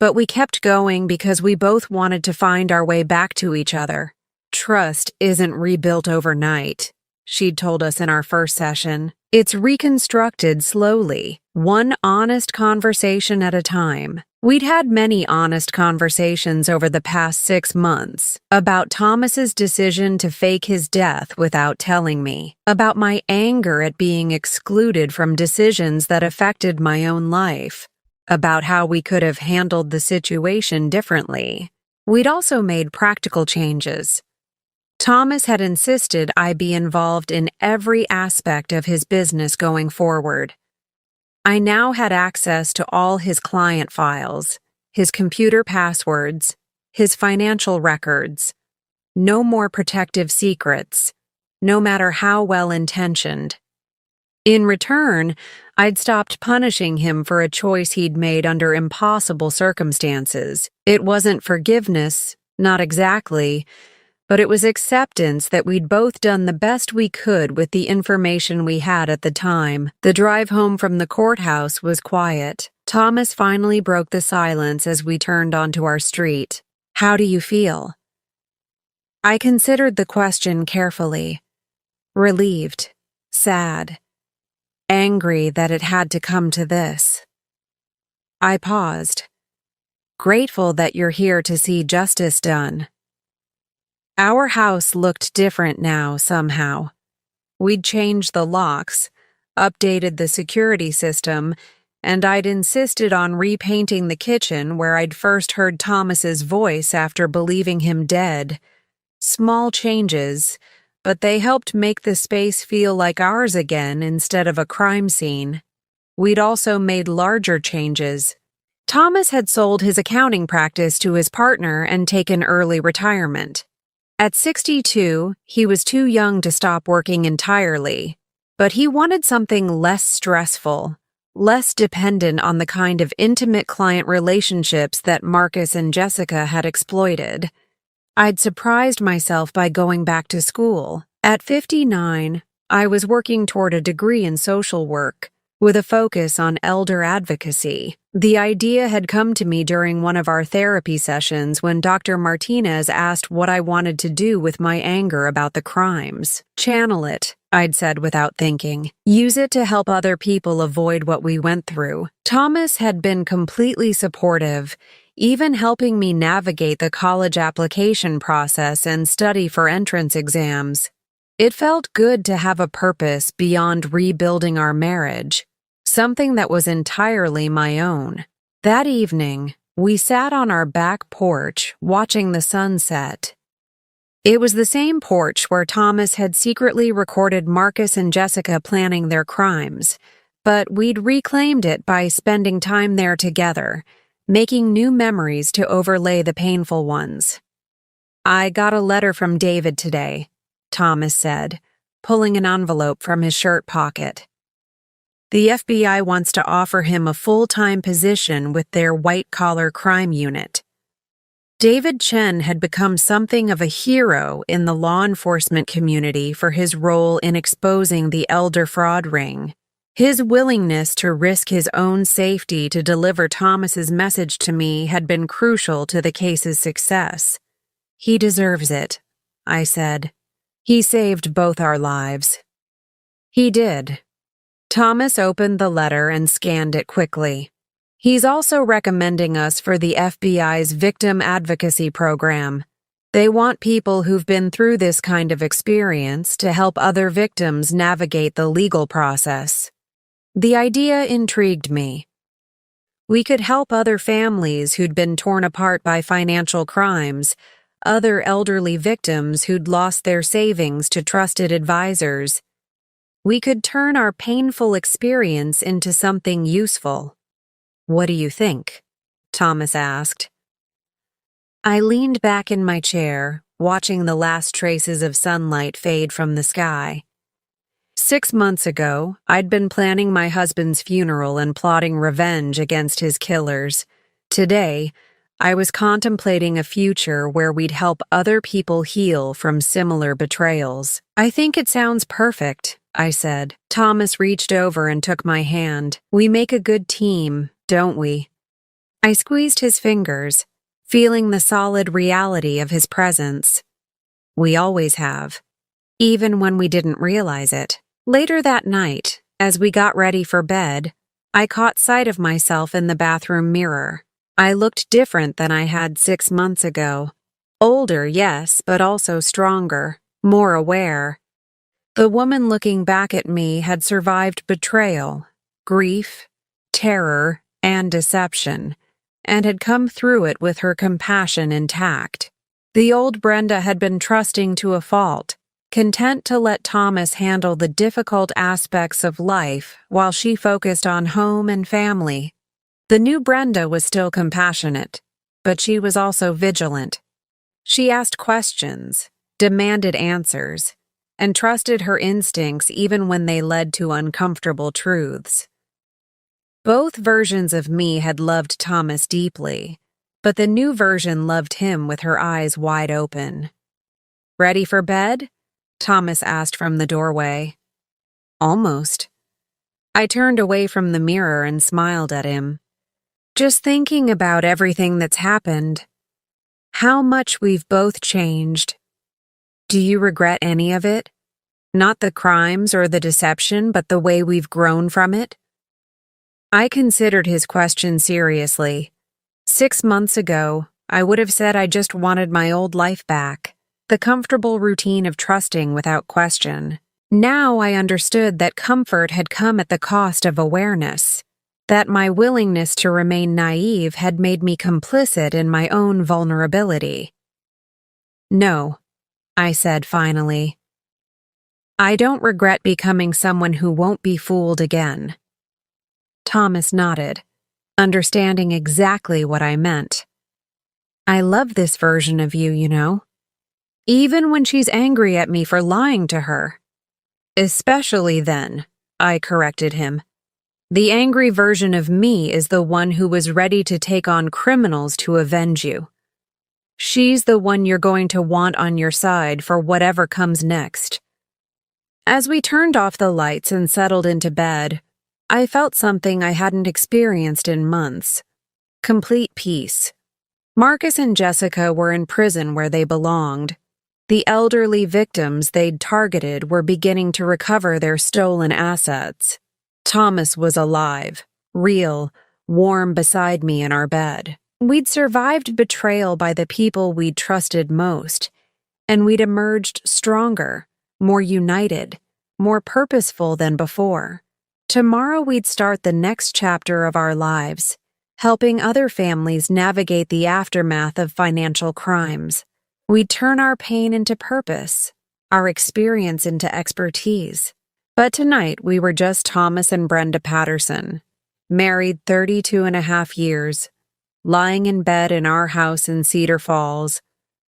but we kept going because we both wanted to find our way back to each other. "Trust isn't rebuilt overnight," she'd told us in our first session. "It's reconstructed slowly, one honest conversation at a time." We'd had many honest conversations over the past 6 months about Thomas's decision to fake his death without telling me, about my anger at being excluded from decisions that affected my own life, about how we could have handled the situation differently. We'd also made practical changes. Thomas had insisted I be involved in every aspect of his business going forward. I now had access to all his client files, his computer passwords, his financial records. No more protective secrets, no matter how well-intentioned. In return, I'd stopped punishing him for a choice he'd made under impossible circumstances. It wasn't forgiveness, not exactly, but it was acceptance that we'd both done the best we could with the information we had at the time. The drive home from the courthouse was quiet. Thomas finally broke the silence as we turned onto our street. "How do you feel?" I considered the question carefully. Relieved, sad, angry that it had to come to this. I paused. "Grateful that you're here to see justice done." Our house looked different now, somehow. We'd changed the locks, updated the security system, and I'd insisted on repainting the kitchen where I'd first heard Thomas's voice after believing him dead. Small changes, but they helped make the space feel like ours again instead of a crime scene. We'd also made larger changes. Thomas had sold his accounting practice to his partner and taken early retirement. At 62, he was too young to stop working entirely, but he wanted something less stressful, less dependent on the kind of intimate client relationships that Marcus and Jessica had exploited. I'd surprised myself by going back to school. At 59, I was working toward a degree in social work, with a focus on elder advocacy. The idea had come to me during one of our therapy sessions when Dr. Martinez asked what I wanted to do with my anger about the crimes. "Channel it," I'd said without thinking. "Use it to help other people avoid what we went through." Thomas had been completely supportive, even helping me navigate the college application process and study for entrance exams. It felt good to have a purpose beyond rebuilding our marriage, something that was entirely my own. That evening, we sat on our back porch watching the sunset. It was the same porch where Thomas had secretly recorded Marcus and Jessica planning their crimes, but we'd reclaimed it by spending time there together, making new memories to overlay the painful ones. "I got a letter from David today," Thomas said, pulling an envelope from his shirt pocket. "The FBI wants to offer him a full-time position with their white-collar crime unit." David Chen had become something of a hero in the law enforcement community for his role in exposing the elder fraud ring. His willingness to risk his own safety to deliver Thomas's message to me had been crucial to the case's success. "He deserves it," I said. "He saved both our lives." He did. Thomas opened the letter and scanned it quickly. "He's also recommending us for the FBI's Victim Advocacy Program. They want people who've been through this kind of experience to help other victims navigate the legal process." The idea intrigued me. We could help other families who'd been torn apart by financial crimes, other elderly victims who'd lost their savings to trusted advisors. We could turn our painful experience into something useful. What do you think? Thomas asked. I leaned back in my chair, watching the last traces of sunlight fade from the sky. 6 months ago, I'd been planning my husband's funeral and plotting revenge against his killers. Today, I was contemplating a future where we'd help other people heal from similar betrayals. I think it sounds perfect, I said. Thomas reached over and took my hand. We make a good team, don't we? I squeezed his fingers, feeling the solid reality of his presence. We always have, even when we didn't realize it. Later that night, as we got ready for bed, I caught sight of myself in the bathroom mirror. I looked different than I had 6 months ago. Older, yes, but also stronger, more aware. The woman looking back at me had survived betrayal, grief, terror, and deception, and had come through it with her compassion intact. The old Brenda had been trusting to a fault, content to let Thomas handle the difficult aspects of life while she focused on home and family. The new Brenda was still compassionate, but she was also vigilant. She asked questions, demanded answers, and trusted her instincts even when they led to uncomfortable truths. Both versions of me had loved Thomas deeply, but the new version loved him with her eyes wide open. Ready for bed? Thomas asked from the doorway. Almost. I turned away from the mirror and smiled at him. Just thinking about everything that's happened. How much we've both changed. Do you regret any of it? Not the crimes or the deception, but the way we've grown from it? I considered his question seriously. 6 months ago, I would have said I just wanted my old life back. The comfortable routine of trusting without question. Now I understood that comfort had come at the cost of awareness, that my willingness to remain naive had made me complicit in my own vulnerability. No, I said finally. I don't regret becoming someone who won't be fooled again. Thomas nodded, understanding exactly what I meant. I love this version of you, you know. Even when she's angry at me for lying to her. Especially then, I corrected him. The angry version of me is the one who was ready to take on criminals to avenge you. She's the one you're going to want on your side for whatever comes next. As we turned off the lights and settled into bed, I felt something I hadn't experienced in months. Complete peace. Marcus and Jessica were in prison where they belonged. The elderly victims they'd targeted were beginning to recover their stolen assets. Thomas was alive, real, warm beside me in our bed. We'd survived betrayal by the people we'd trusted most, and we'd emerged stronger, more united, more purposeful than before. Tomorrow we'd start the next chapter of our lives, helping other families navigate the aftermath of financial crimes. We'd turn our pain into purpose, our experience into expertise. But tonight we were just Thomas and Brenda Patterson, married 32.5 years, lying in bed in our house in Cedar Falls,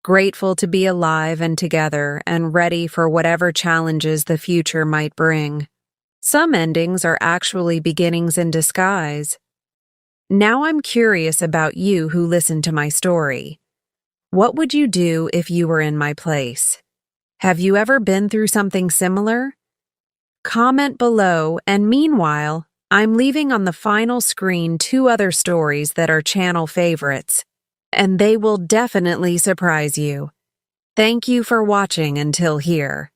grateful to be alive and together and ready for whatever challenges the future might bring. Some endings are actually beginnings in disguise. Now I'm curious about you who listened to my story. What would you do if you were in my place? Have you ever been through something similar? Comment below, and meanwhile, I'm leaving on the final screen 2 other stories that are channel favorites, and they will definitely surprise you. Thank you for watching until here.